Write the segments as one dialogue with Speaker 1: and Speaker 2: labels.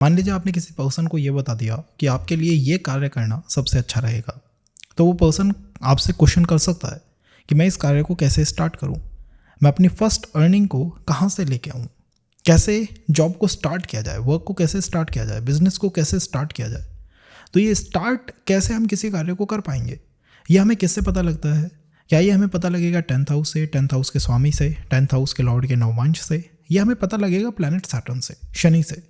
Speaker 1: मान लीजिए आपने किसी पर्सन को ये बता दिया कि आपके लिए ये कार्य करना सबसे अच्छा रहेगा, तो वो पर्सन आपसे क्वेश्चन कर सकता है कि मैं इस कार्य को कैसे स्टार्ट करूं, मैं अपनी फर्स्ट अर्निंग को कहां से लेके आऊं, कैसे जॉब को स्टार्ट किया जाए, वर्क को कैसे स्टार्ट किया जाए, बिजनेस को कैसे स्टार्ट किया जाए। तो ये स्टार्ट कैसे हम किसी कार्य को कर पाएंगे, ये हमें किससे पता लगता है? क्या ये हमें पता लगेगा 10th हाउस से, 10th हाउस के स्वामी से, 10th हाउस के लॉर्ड के नवमांश से? ये हमें पता लगेगा प्लैनेट सैटर्न से, शनि से।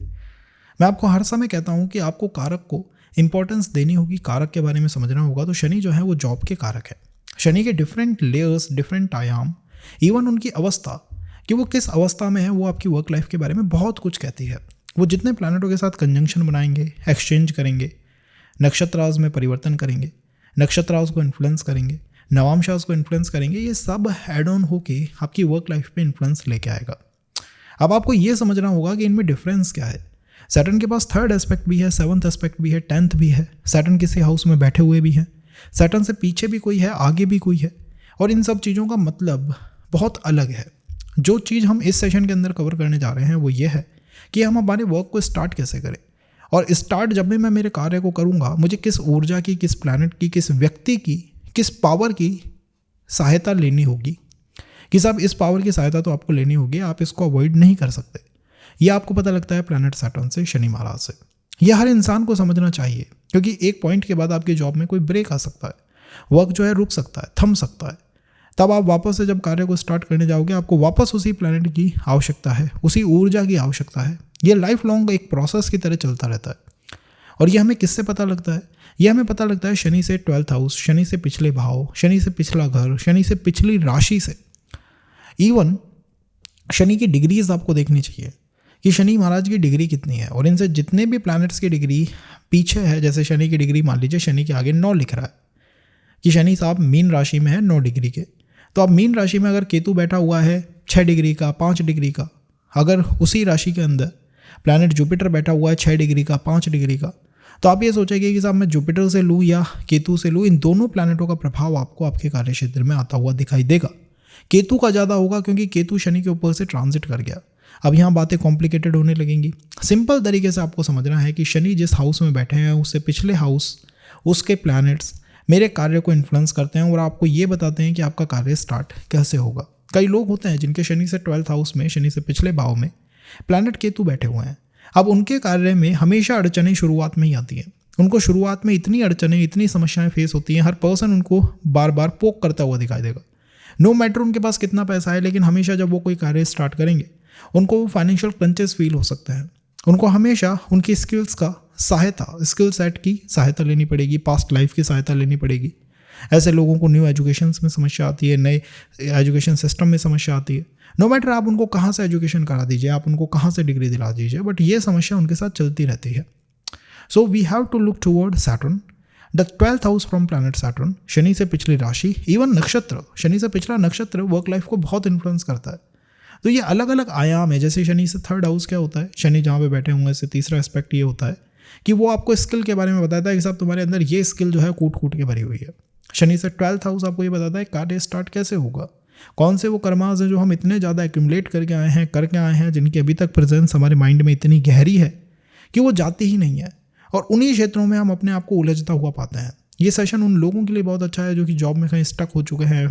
Speaker 1: मैं आपको हर समय कहता हूँ कि आपको कारक को इंपॉर्टेंस देनी होगी, कारक के बारे में समझना होगा। तो शनि जो है वो जॉब के कारक है। शनि के डिफरेंट लेयर्स, डिफरेंट आयाम, इवन उनकी अवस्था कि वो किस अवस्था में है, वो आपकी वर्क लाइफ के बारे में बहुत कुछ कहती है। वो जितने प्लैनेटों के साथ कंजंक्शन बनाएंगे, एक्सचेंज करेंगे, नक्षत्रास में परिवर्तन करेंगे, नक्षत्रास को इन्फ्लुएंस करेंगे, नवांशास को इन्फ्लुएंस करेंगे, ये सब एड ऑन होके आपकी वर्क लाइफ पे इन्फ्लुएंस लेके आएगा। अब आपको ये समझना होगा कि इनमें डिफरेंस क्या है। सैटर्न के पास 3rd एस्पेक्ट भी है, 7th एस्पेक्ट भी है, 10th भी है। सैटर्न किसी हाउस में बैठे हुए भी हैं, सैटर्न से पीछे भी कोई है, आगे भी कोई है, और इन सब चीज़ों का मतलब बहुत अलग है। जो चीज़ हम इस सेशन के अंदर कवर करने जा रहे हैं वो ये है कि हम हमारे वर्क को स्टार्ट कैसे करें, और स्टार्ट जब भी मैं मेरे कार्य को करूँगा, मुझे किस ऊर्जा की, किस प्लैनेट की, किस व्यक्ति की, किस पावर की सहायता लेनी होगी। कि साहब इस पावर की सहायता तो आपको लेनी होगी, आप इसको अवॉइड नहीं कर सकते। ये आपको पता लगता है प्लैनेट सैटर्न से, शनि महाराज से। यह हर इंसान को समझना चाहिए, क्योंकि एक पॉइंट के बाद आपकी जॉब में कोई ब्रेक आ सकता है, वर्क जो है रुक सकता है, थम सकता है। तब आप वापस से जब कार्य को स्टार्ट करने जाओगे, आपको वापस उसी प्लैनेट की आवश्यकता है, उसी ऊर्जा की आवश्यकता है। ये लाइफ लॉन्ग एक प्रोसेस की तरह चलता रहता है। और ये हमें किससे पता लगता है? ये हमें पता लगता है शनि से 12th हाउस, शनि से पिछले भाव, शनि से पिछला घर, शनि से पिछली राशि से। इवन शनि की डिग्रीज आपको देखनी चाहिए कि शनि महाराज की डिग्री कितनी है, और इनसे जितने भी प्लैनेट्स की डिग्री पीछे है, जैसे शनि की डिग्री मान लीजिए शनि के आगे 9 लिख रहा है कि शनि साहब मीन राशि में है 9 डिग्री के। तो अब मीन राशि में अगर केतु बैठा हुआ है 6 डिग्री का, 5 डिग्री का, अगर उसी राशि के अंदर प्लैनेट जुपिटर बैठा हुआ है 6 डिग्री का, 5 डिग्री का, तो आप ये सोचेंगे कि साहब मैं जुपिटर से लूँ या केतु से लूँ, इन दोनों प्लैनेटों का प्रभाव आपको आपके कार्य क्षेत्र में आता हुआ दिखाई देगा। केतु का ज़्यादा होगा, क्योंकि केतु शनि के ऊपर से ट्रांजिट कर गया। अब यहाँ बातें कॉम्प्लिकेटेड होने लगेंगी। सिंपल तरीके से आपको समझना है कि शनि जिस हाउस में बैठे हैं, उससे पिछले हाउस, उसके प्लैनेट्स मेरे कार्य को इन्फ्लुएंस करते हैं, और आपको ये बताते हैं कि आपका कार्य स्टार्ट कैसे होगा। कई लोग होते हैं जिनके शनि से 12th हाउस में, शनि से पिछले भाव में प्लैनेट केतु बैठे हुए हैं। अब उनके कार्य में हमेशा अड़चनें शुरुआत में ही आती हैं। उनको शुरुआत में इतनी अड़चनें, इतनी समस्याएं फेस होती हैं, हर पर्सन उनको बार बार पोक करता हुआ दिखाई देगा। नो मैटर उनके पास कितना पैसा है, लेकिन हमेशा जब वो कोई कार्य स्टार्ट करेंगे, उनको फाइनेंशियल क्रंचेस फील हो सकते हैं। उनको हमेशा उनकी स्किल्स का सहायता, स्किल सेट की सहायता लेनी पड़ेगी, पास्ट लाइफ की सहायता लेनी पड़ेगी। ऐसे लोगों को न्यू एजुकेशन में समस्या आती है, नए एजुकेशन सिस्टम में समस्या आती है। नो मैटर आप उनको कहाँ से एजुकेशन करा दीजिए, आप उनको कहाँ से डिग्री दिला दीजिए, बट ये समस्या उनके साथ चलती रहती है। So we have to look toward Saturn, the 12th house from planet Saturn. Shani से पिछली राशि, इवन नक्षत्र, शनि से पिछला नक्षत्र वर्क लाइफ को बहुत इन्फ्लुएंस करता है। तो ये अलग अलग आयाम है। जैसे शनि से 3rd हाउस क्या होता है, शनि जहाँ पे बैठे हुए से तीसरा एस्पेक्ट ये होता है कि वो आपको स्किल के बारे में बताता है कि साहब तुम्हारे अंदर ये स्किल जो है कूट कूट के भरी हुई है। शनि से 12th हाउस आपको ये बताता है कार्य स्टार्ट कैसे होगा, कौन से वो कर्मास हैं जो हम इतने ज़्यादा एक्यूमुलेट करके आए हैं, जिनकी अभी तक प्रेजेंस हमारे माइंड में इतनी गहरी है कि वो जाती ही नहीं है, और उन्हीं क्षेत्रों में हम अपने आप को उलझता हुआ पाते हैं। ये सेशन उन लोगों के लिए बहुत अच्छा है जो कि जॉब में कहीं स्टक हो चुके हैं,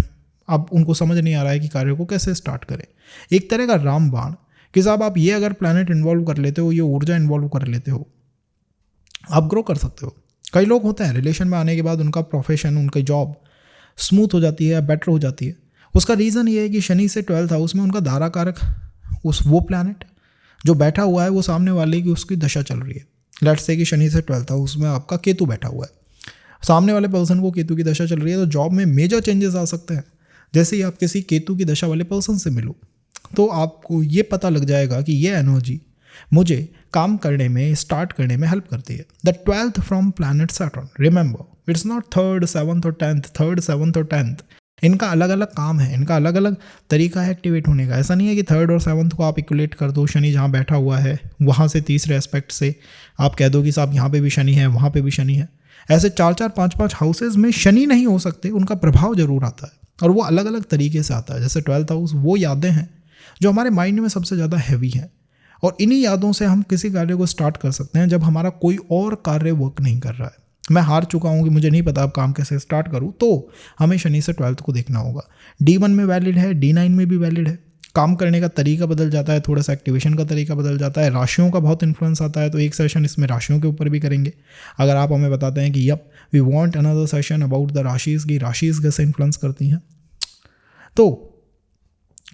Speaker 1: अब उनको समझ नहीं आ रहा है कि कार्य को कैसे स्टार्ट करें। एक तरह का रामबाण कि साहब आप ये अगर प्लैनेट इन्वॉल्व कर लेते हो, ये ऊर्जा इन्वॉल्व कर लेते हो, आप ग्रो कर सकते हो। कई लोग होते हैं रिलेशन में आने के बाद उनका प्रोफेशन, उनकी जॉब स्मूथ हो जाती है, बेटर हो जाती है। उसका रीज़न ये है कि शनि से 12th हाउस में उनका दारा कारक, वो प्लैनेट जो बैठा हुआ है वो सामने वाले की उसकी दशा चल रही है। लेट्स से कि शनि से 12th हाउस में आपका केतु बैठा हुआ है, सामने वाले पर्सन को केतु की दशा चल रही है, तो जॉब में मेजर चेंजेस आ सकते हैं। जैसे ही आप किसी केतु की दशा वाले पर्सन से मिलो, तो आपको ये पता लग जाएगा कि ये एनर्जी मुझे काम करने में, स्टार्ट करने में हेल्प करती है। The 12th from planet Saturn, remember it's not 3rd, 7th और 10th, 3rd, 7th और 10th। इनका अलग अलग काम है, इनका अलग अलग तरीका है एक्टिवेट होने का। ऐसा नहीं है कि 3rd और 7th को आप इक्वलेट कर दो, शनि जहाँ बैठा हुआ है वहाँ से तीसरे एस्पेक्ट से आप कह दो कि साहब यहाँ पे भी शनि है, वहाँ पे भी शनि है। ऐसे 4-4, 5-5 हाउसेज में शनि नहीं हो सकते, उनका प्रभाव जरूर आता है, और वो अलग अलग तरीके से आता है। जैसे 12th हाउस वो यादें हैं जो हमारे माइंड में सबसे ज़्यादा हैवी हैं, और इन्हीं यादों से हम किसी कार्य को स्टार्ट कर सकते हैं जब हमारा कोई और कार्य वर्क नहीं कर रहा है। मैं हार चुका हूँ कि मुझे नहीं पता अब काम कैसे स्टार्ट करूँ, तो हमें शनि से 12th को देखना होगा। D1 में वैलिड है, D9 में भी वैलिड है। काम करने का तरीका बदल जाता है, थोड़ा सा एक्टिवेशन का तरीका बदल जाता है, राशियों का बहुत इन्फ्लुएंस आता है, तो एक सेशन इसमें राशियों के ऊपर भी करेंगे। अगर आप हमें बताते हैं कि yup we want another session about the rashis की राशिज़ कैसे इन्फ्लुएंस करती हैं, तो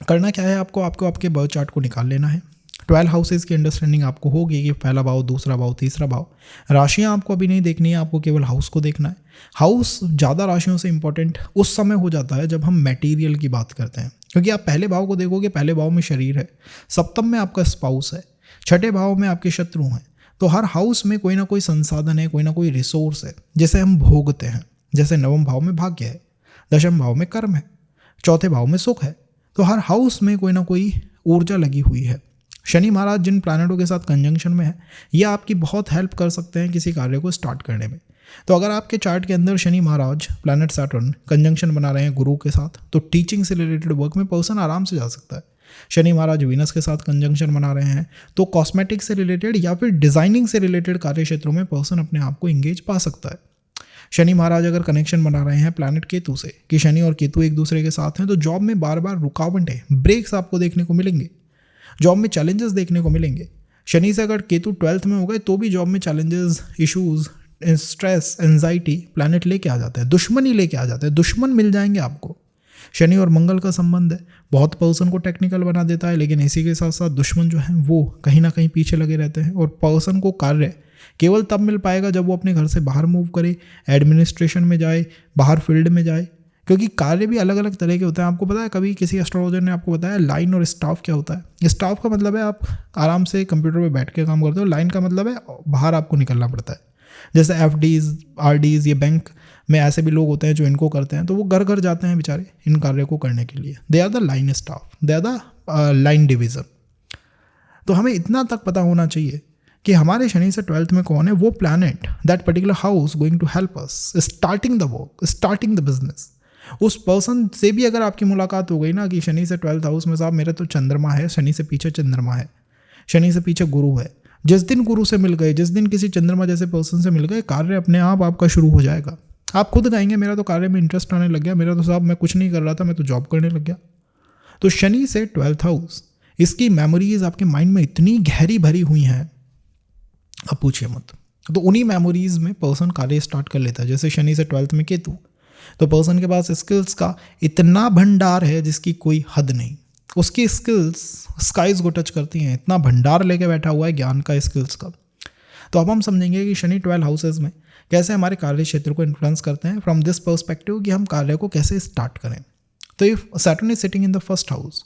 Speaker 1: करना क्या है, आपको आपके बर्थ चार्ट को निकाल लेना है। 12 हाउसेज की अंडरस्टैंडिंग आपको होगी कि पहला भाव, दूसरा भाव, तीसरा भाव। राशियाँ आपको अभी नहीं देखनी है, आपको केवल हाउस को देखना है। हाउस ज़्यादा राशियों से इंपॉर्टेंट उस समय हो जाता है जब हम मटेरियल की बात करते हैं, क्योंकि आप पहले भाव को देखोगे, पहले भाव में शरीर है, सप्तम में आपका स्पाउस है, छठे भाव में आपके शत्रु हैं। तो हर हाउस में कोई ना कोई संसाधन है, कोई ना कोई रिसोर्स है जिसे हम भोगते हैं। जैसे नवम भाव में भाग्य है, दशम भाव में कर्म है, चौथे भाव में सुख है। तो हर हाउस में कोई ना कोई ऊर्जा लगी हुई है। शनि महाराज जिन प्लैनेटों के साथ कंजंक्शन में है, ये आपकी बहुत हेल्प कर सकते हैं किसी कार्य को स्टार्ट करने में। तो अगर आपके चार्ट के अंदर शनि महाराज प्लैनेट सैटर्न कंजंक्शन बना रहे हैं गुरु के साथ, तो टीचिंग से रिलेटेड वर्क में पर्सन आराम से जा सकता है। शनि महाराज वीनस के साथ कंजंक्शन बना रहे हैं तो कॉस्मेटिक से रिलेटेड या फिर डिजाइनिंग से रिलेटेड कार्य क्षेत्रों में पर्सन अपने आप को इंगेज पा सकता है। शनि महाराज अगर कनेक्शन बना रहे हैं प्लैनेट केतु से कि शनि और केतु एक दूसरे के साथ हैं, तो जॉब में बार बार रुकावटें, ब्रेक्स आपको देखने को मिलेंगे, जॉब में चैलेंजेस देखने को मिलेंगे। शनि से अगर केतु 12th में हो गए तो भी जॉब में challenges, issues, stress, anxiety planet लेके आ जाता है, दुश्मनी लेके आ जाता है, दुश्मन मिल जाएंगे आपको। शनि और मंगल का संबंध है, बहुत पर्सन को टेक्निकल बना देता है, लेकिन इसी के साथ साथ दुश्मन जो हैं वो कहीं ना कहीं पीछे लगे रहते हैं। और पर्सन को कार्य केवल तब मिल पाएगा जब वो अपने घर से बाहर मूव करे, एडमिनिस्ट्रेशन में जाए, बाहर फील्ड में जाए, क्योंकि कार्य भी अलग अलग तरह के होते हैं। आपको पता है, कभी किसी एस्ट्रोलॉजर ने आपको बताया लाइन और स्टाफ क्या होता है। स्टाफ का मतलब है आप आराम से कंप्यूटर पे बैठ के काम करते हो, लाइन का मतलब है बाहर आपको निकलना पड़ता है। जैसे FDs, RDs, ये बैंक में ऐसे भी लोग होते हैं जो इनको करते हैं, तो वो घर घर जाते हैं बेचारे इन कार्य को करने के लिए। They are the line staff, they are the line division. तो हमें इतना तक पता होना चाहिए कि हमारे शनि से 12th में कौन है वो planet, that particular house going to help us starting the work, starting the business. उस पर्सन से भी अगर आपकी मुलाकात हो गई ना कि शनि से 12th हाउस में, साहब मेरा तो चंद्रमा है, शनि से पीछे चंद्रमा है, शनि से पीछे गुरु है, जिस दिन गुरु से मिल गए, जिस दिन किसी चंद्रमा जैसे पर्सन से मिल गए, कार्य अपने आप आपका शुरू हो जाएगा। आप खुद कहेंगे मेरा तो कार्य में इंटरेस्ट आने लग गया, मेरा तो साहब मैं कुछ नहीं कर रहा था, मैं तो जॉब करने लग गया। तो शनि से 12th हाउस, इसकी मेमोरीज आपके माइंड में इतनी गहरी भरी हुई हैं, अब पूछिए मत। तो उन्हीं मेमोरीज में पर्सन कार्य स्टार्ट कर लेता है। जैसे शनि से 12th में केतु, तो पर्सन के पास स्किल्स का इतना भंडार है जिसकी कोई हद नहीं। उसकी स्किल्स स्काइज को टच करती हैं, इतना भंडार लेके बैठा हुआ है ज्ञान का, स्किल्स का। तो अब हम समझेंगे कि शनि 12 हाउसेज में कैसे हमारे कार्य क्षेत्र को इन्फ्लुएंस करते हैं फ्रॉम दिस पर्सपेक्टिव कि हम कार्य को कैसे स्टार्ट करें। तो if Saturn is sitting in the first house,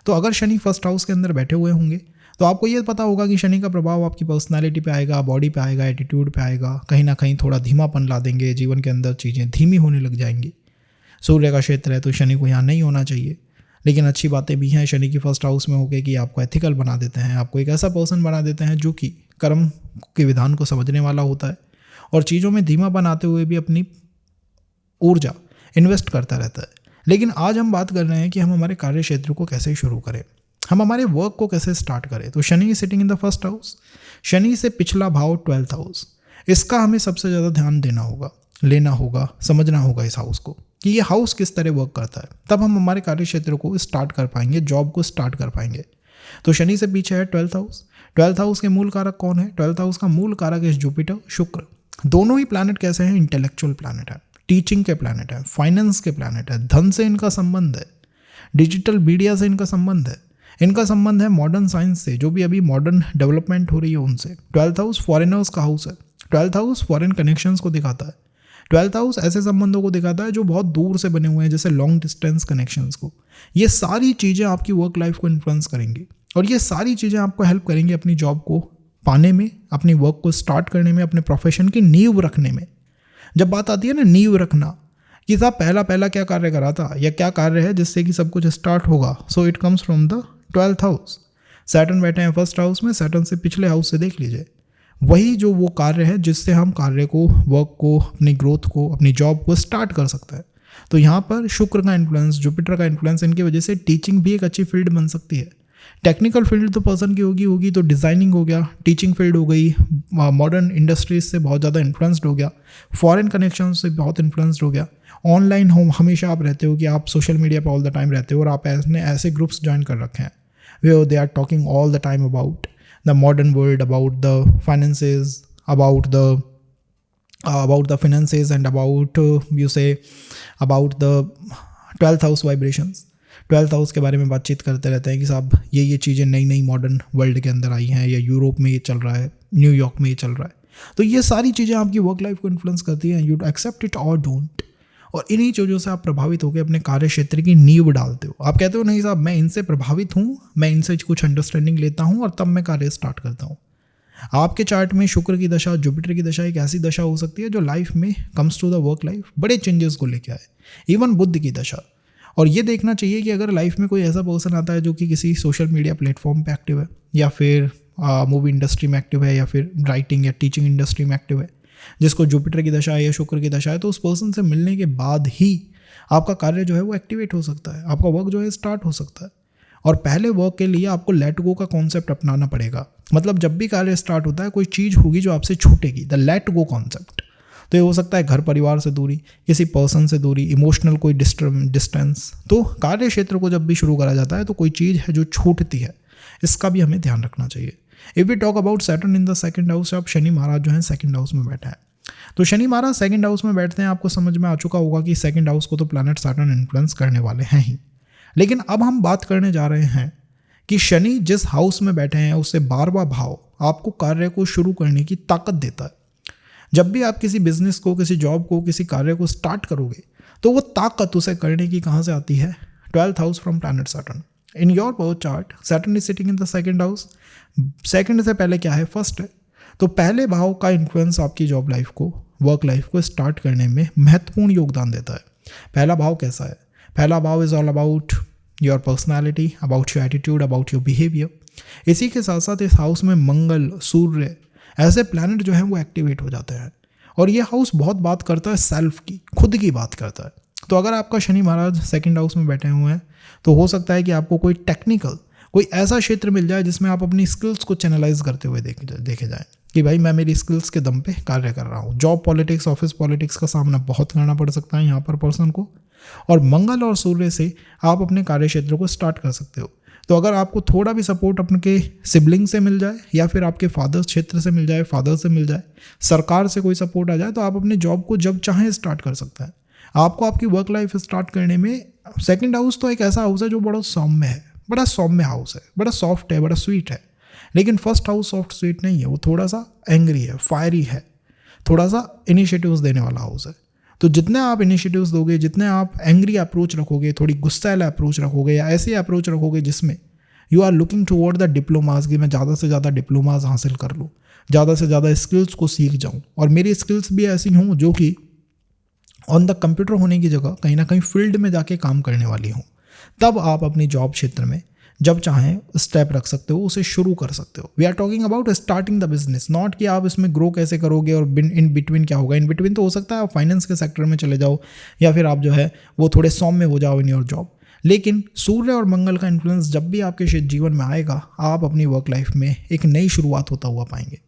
Speaker 1: तो अगर शनि फर्स्ट हाउस के अंदर बैठे हुए होंगे तो आपको ये पता होगा कि शनि का प्रभाव आपकी पर्सनालिटी पे आएगा, बॉडी पे आएगा, एटीट्यूड पे आएगा, कहीं ना कहीं थोड़ा धीमापन ला देंगे, जीवन के अंदर चीज़ें धीमी होने लग जाएंगी। सूर्य का क्षेत्र है तो शनि को यहाँ नहीं होना चाहिए, लेकिन अच्छी बातें भी हैं शनि की फर्स्ट हाउस में होकर कि आपको एथिकल बना देते हैं, आपको एक ऐसा पर्सन बना देते हैं जो कि कर्म के विधान को समझने वाला होता है और चीज़ों में धीमा बनाते हुए भी अपनी ऊर्जा इन्वेस्ट करता रहता है। लेकिन आज हम बात कर रहे हैं कि हम हमारे कार्य क्षेत्र को कैसे शुरू करें, हम हमारे वर्क को कैसे स्टार्ट करें। तो Shani is sitting in the first house, Shani से पिछला भाव 12th हाउस, इसका हमें सबसे ज़्यादा ध्यान देना होगा, लेना होगा, समझना होगा इस हाउस को कि ये हाउस किस तरह वर्क करता है। तब हम हमारे कार्य क्षेत्र को स्टार्ट कर पाएंगे, जॉब को स्टार्ट कर पाएंगे। तो शनि से पीछे है 12th हाउस। 12th हाउस के मूल कारक कौन है? 12th हाउस का मूल कारक है जुपिटर, शुक्र। दोनों ही प्लैनेट कैसे हैं? इंटेलेक्चुअल प्लैनेट है, टीचिंग के प्लैनेट है, फाइनेंस के प्लैनेट है, धन से इनका संबंध है, डिजिटल मीडिया से इनका संबंध है, इनका संबंध है मॉडर्न साइंस से, जो भी अभी मॉडर्न डेवलपमेंट हो रही है उनसे। 12th हाउस फॉरेनर्स का हाउस है, 12th हाउस फॉरेन कनेक्शंस को दिखाता है, 12th हाउस ऐसे संबंधों को दिखाता है जो बहुत दूर से बने हुए हैं, जैसे लॉन्ग डिस्टेंस कनेक्शंस को। ये सारी चीज़ें आपकी वर्क लाइफ को इन्फ्लुएंस करेंगी और ये सारी चीज़ें आपको हेल्प करेंगी अपनी जॉब को पाने में, अपनी वर्क को स्टार्ट करने में, अपने प्रोफेशन की नींव रखने में। जब बात आती है ना नींव रखना, कि साहब पहला क्या कार्य करा था या क्या कार्य है जिससे कि सब कुछ स्टार्ट होगा, so it comes from the 12th house. Saturn बैठे हैं फर्स्ट हाउस में, सैटर्न से पिछले हाउस से देख लीजिए, वही जो वो कार्य है जिससे हम कार्य को, वर्क को, अपनी ग्रोथ को, अपनी जॉब को स्टार्ट कर सकते हैं। तो यहाँ पर शुक्र का इन्फ्लुएंस, जुपिटर का इन्फ्लुएंस, इनकी वजह से टीचिंग भी एक अच्छी फील्ड बन सकती है। टेक्निकल फील्ड तो पर्सन की होगी तो डिज़ाइनिंग हो गया, टीचिंग फील्ड हो गई, मॉडर्न इंडस्ट्रीज से बहुत ज़्यादा इन्फ्लुएंस्ड हो गया, फॉरेन कनेक्शन से बहुत इन्फ्लुएंस्ड हो गया, ऑनलाइन हो हमेशा आप रहते हो कि आप सोशल मीडिया पर ऑल द टाइम रहते हो और आप ऐसे ग्रुप्स ज्वाइन कर रखे हैं वे they are talking all the time about the modern world, about the finances, about the finances and about you say about the 12th house vibrations. 12th house के बारे में बातचीत करते रहते हैं कि साहब ये चीज़ें नई नई मॉडर्न वर्ल्ड के अंदर आई हैं, या यूरोप में ये चल रहा है, न्यूयॉर्क में ये चल रहा है। तो ये सारी चीज़ें आपकी वर्क लाइफ को इन्फ्लुएंस करती हैं, यू एक्सेप्ट इट और डोंट। और इन्हीं चीज़ों से आप प्रभावित होकर अपने कार्य क्षेत्र की नींव डालते हो। आप कहते हो नहीं साहब मैं इनसे प्रभावित हूँ, मैं इनसे कुछ अंडरस्टैंडिंग लेता हूँ और तब मैं कार्य स्टार्ट करता हूँ। आपके चार्ट में शुक्र की दशा, जुपिटर की दशा एक ऐसी दशा हो सकती है जो लाइफ में comes to the work life बड़े चेंजेस को लेके आए। इवन बुध की दशा। और ये देखना चाहिए कि अगर लाइफ में कोई ऐसा पर्सन आता है जो कि किसी सोशल मीडिया प्लेटफॉर्म पे एक्टिव है, या फिर मूवी इंडस्ट्री में एक्टिव है, या फिर राइटिंग या टीचिंग इंडस्ट्री में एक्टिव है, जिसको जुपिटर की दशा है या शुक्र की दशा है, तो उस पर्सन से मिलने के बाद ही आपका कार्य जो है वो एक्टिवेट हो सकता है, आपका वर्क जो है स्टार्ट हो सकता है। और पहले वर्क के लिए आपको लेट गो का कॉन्सेप्ट अपनाना पड़ेगा। मतलब जब भी कार्य स्टार्ट होता है कोई चीज़ होगी जो आपसे छूटेगी, द लेट गो कॉन्सेप्ट। तो ये हो सकता है घर परिवार से दूरी, किसी पर्सन से दूरी, इमोशनल कोई डिस्टेंस। तो कार्य क्षेत्र को जब भी शुरू करा जाता है तो कोई चीज़ है जो छूटती है, इसका भी हमें ध्यान रखना चाहिए। If we talk about Saturn in the second house, अब शनि महाराज जो है सेकंड हाउस में बैठा है। तो शनि महाराज सेकंड हाउस में बैठते हैं, आपको समझ में आ चुका होगा कि सेकंड हाउस को तो प्लैनेट सैटर्न इन्फ्लुएंस करने वाले हैं ही। लेकिन अब हम बात करने जा रहे हैं कि शनि जिस हाउस में बैठे हैं उससे 12वां भाव आपको कार्य को शुरू करने की ताकत देता है। जब भी आप किसी बिजनेस को, किसी जॉब को, किसी कार्य को स्टार्ट करोगे तो वो ताकत उसे करने की कहाँ से आती है? 12th house from planet Saturn. In your birth chart Saturn is sitting in the second house. Second से पहले क्या है? फर्स्ट है। तो पहले भाव का इन्फ्लुएंस आपकी जॉब लाइफ को, वर्क लाइफ को स्टार्ट करने में महत्वपूर्ण योगदान देता है। पहला भाव कैसा है? पहला भाव is all about your personality, about your attitude, about your behaviour. इसी के साथ साथ इस हाउस में मंगल, सूर्य, ऐसे प्लैनेट जो हैं वो एक्टिवेट हो जाते हैं। और ये हाउस बहुत बात करता है सेल्फ की, खुद की बात करता है। तो अगर आपका शनि महाराज सेकंड हाउस में बैठे हुए हैं तो हो सकता है कि आपको कोई टेक्निकल, कोई ऐसा क्षेत्र मिल जाए जिसमें आप अपनी स्किल्स को चैनलाइज करते हुए देखे जाएँ कि भाई मैं मेरी स्किल्स के दम पे कार्य कर रहा हूँ। जॉब पॉलिटिक्स, ऑफिस पॉलिटिक्स का सामना बहुत करना पड़ सकता है यहाँ पर पर्सन को। और मंगल और सूर्य से आप अपने कार्य क्षेत्र को स्टार्ट कर सकते हो। तो अगर आपको थोड़ा भी सपोर्ट अपने सिबलिंग से मिल जाए, या फिर आपके फादर क्षेत्र से मिल जाए, फादर से मिल जाए, सरकार से कोई सपोर्ट आ जाए, तो आप अपनी जॉब को जब चाहें स्टार्ट कर सकते हैं। आपको आपकी वर्क लाइफ स्टार्ट करने में सेकंड हाउस तो एक ऐसा हाउस है जो बड़ा सौम्य है, बड़ा सौम्य हाउस है, बड़ा सॉफ्ट है, बड़ा स्वीट है। लेकिन फर्स्ट हाउस सॉफ्ट स्वीट नहीं है, वो थोड़ा सा एंग्री है, फायरी है, थोड़ा सा इनिशिएटिव्स देने वाला हाउस है। तो जितने आप इनिशिएटिव्स दोगे, जितने आप एंग्री अप्रोच रखोगे, थोड़ी गुस्सैल अप्रोच रखोगे, या ऐसे अप्रोच रखोगे जिसमें you are looking toward the diplomas, कि मैं ज़्यादा से ज़्यादा डिप्लोमास हासिल कर लूँ, ज़्यादा से ज़्यादा स्किल्स को सीख जाऊँ, और मेरी स्किल्स भी ऐसी हों जो कि ऑन द कंप्यूटर होने की जगह कहीं ना कहीं फील्ड में जाके काम करने वाली हों, तब आप अपनी जॉब क्षेत्र में जब चाहें स्टेप रख सकते हो, उसे शुरू कर सकते हो। We are talking about starting the business, not कि आप इसमें ग्रो कैसे करोगे और इन बिटवीन क्या होगा। इन बिटवीन तो हो सकता है आप फाइनेंस के सेक्टर में चले जाओ, या फिर आप जो है वो थोड़े सौम्य हो जाओ इन योर जॉब। लेकिन सूर्य और मंगल का इन्फ्लुएंस जब भी आपके जीवन में आएगा, आप अपनी वर्क लाइफ में एक नई शुरुआत होता हुआ पाएंगे।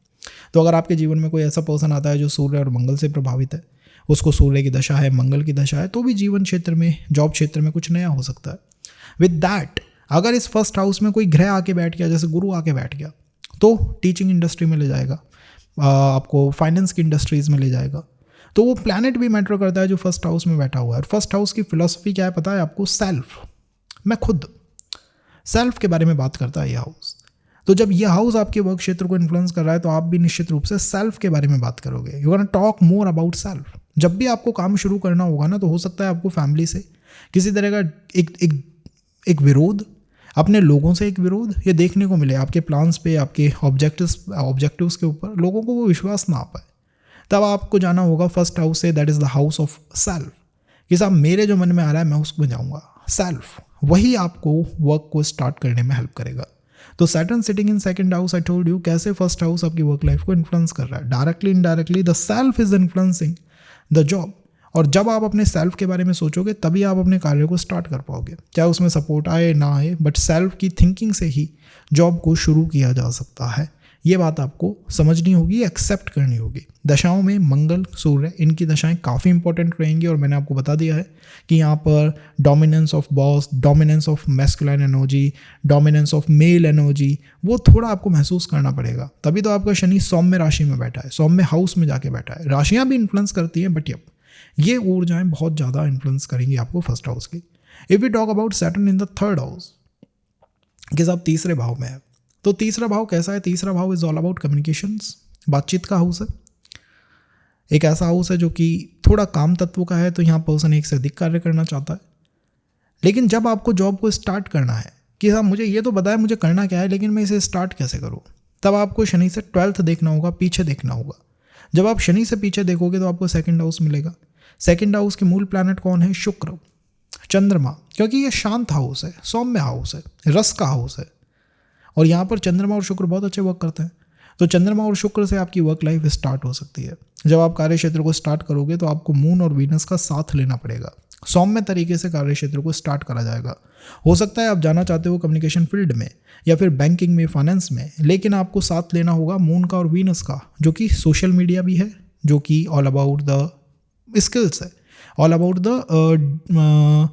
Speaker 1: तो अगर आपके जीवन में कोई ऐसा पर्सन आता है जो सूर्य और मंगल से प्रभावित है, उसको सूर्य की दशा है, मंगल की दशा है, तो भी जीवन क्षेत्र में, जॉब क्षेत्र में कुछ नया हो सकता है। विद दैट, अगर इस फर्स्ट हाउस में कोई ग्रह आके बैठ गया, जैसे गुरु आके बैठ गया, तो टीचिंग इंडस्ट्री में ले जाएगा, आपको फाइनेंस की इंडस्ट्रीज में ले जाएगा। तो वो प्लैनेट भी मैटर करता है जो फर्स्ट हाउस में बैठा हुआ है। और फर्स्ट हाउस की फिलॉसफी क्या है पता है आपको? सेल्फ, मैं खुद, सेल्फ के बारे में बात करता है ये हाउस। तो जब ये हाउस आपके वर्क क्षेत्र को इन्फ्लुएंस कर रहा है तो आप भी निश्चित रूप से सेल्फ के बारे में बात करोगे। You can talk more about self. जब भी आपको काम शुरू करना होगा ना, तो हो सकता है आपको फैमिली से किसी तरह का एक विरोध, अपने लोगों से एक विरोध ये देखने को मिले, आपके प्लान्स पे, आपके ऑब्जेक्टिव्स के ऊपर लोगों को वो विश्वास ना आ पाए। तब आपको जाना होगा फर्स्ट हाउस से, that is the house of self, कि साहब मेरे जो मन में आ रहा है मैं उसमें जाऊँगा। सेल्फ वही आपको वर्क को स्टार्ट करने में हेल्प करेगा। तो Saturn sitting in second house, I told you, कैसे फर्स्ट हाउस आपकी वर्क लाइफ को इन्फ्लुएंस कर रहा है। Directly indirectly the self is influencing the job. और जब आप अपने सेल्फ के बारे में सोचोगे तभी आप अपने कार्य को स्टार्ट कर पाओगे, चाहे उसमें सपोर्ट आए ना आए, बट सेल्फ की थिंकिंग से ही जॉब को शुरू किया जा सकता है। ये बात आपको समझनी होगी, एक्सेप्ट करनी होगी। दशाओं में मंगल, सूर्य, इनकी दशाएं काफ़ी इंपॉर्टेंट रहेंगी और मैंने आपको बता दिया है कि यहाँ पर dominance of boss, dominance of masculine energy, dominance of male energy, वो थोड़ा आपको महसूस करना पड़ेगा। तभी तो आपका शनि सौम्य राशि में बैठा है, सौम्य हाउस में जाके बैठा है। राशियाँ भी इन्फ्लुएंस करती हैं, बट ये ऊर्जाएं बहुत ज़्यादा इन्फ्लुएंस करेंगी आपको फर्स्ट हाउस की। If we talk about Saturn in the third house, कि साहब तीसरे भाव में है, तो तीसरा भाव कैसा है? तीसरा भाव इज ऑल अबाउट कम्युनिकेशंस, बातचीत का हाउस है। एक ऐसा हाउस है जो कि थोड़ा काम तत्व का है, तो यहाँ पर्सन एक से अधिक कार्य करना चाहता है। लेकिन जब आपको जॉब को स्टार्ट करना है कि साहब मुझे ये तो बताया मुझे करना क्या है, लेकिन मैं इसे स्टार्ट कैसे करूँ, तब आपको शनि से 12th देखना होगा, पीछे देखना होगा। जब आप शनि से पीछे देखोगे तो आपको सेकंड हाउस मिलेगा। सेकंड हाउस के मूल प्लैनेट कौन है? शुक्र, चंद्रमा, क्योंकि ये शांत हाउस है, सौम्य हाउस है, रस का हाउस है, और यहाँ पर चंद्रमा और शुक्र बहुत अच्छे वर्क करते हैं। तो चंद्रमा और शुक्र से आपकी वर्क लाइफ स्टार्ट हो सकती है। जब आप कार्य क्षेत्र को स्टार्ट करोगे तो आपको मून और वीनस का साथ लेना पड़ेगा। सौम्य तरीके से कार्य क्षेत्र को स्टार्ट करा जाएगा। हो सकता है आप जाना चाहते हो कम्युनिकेशन फील्ड में या फिर बैंकिंग में, फाइनेंस में, लेकिन आपको साथ लेना होगा मून का और वीनस का, जो कि सोशल मीडिया भी है, जो कि ऑल अबाउट द स्किल्स है, ऑल अबाउट द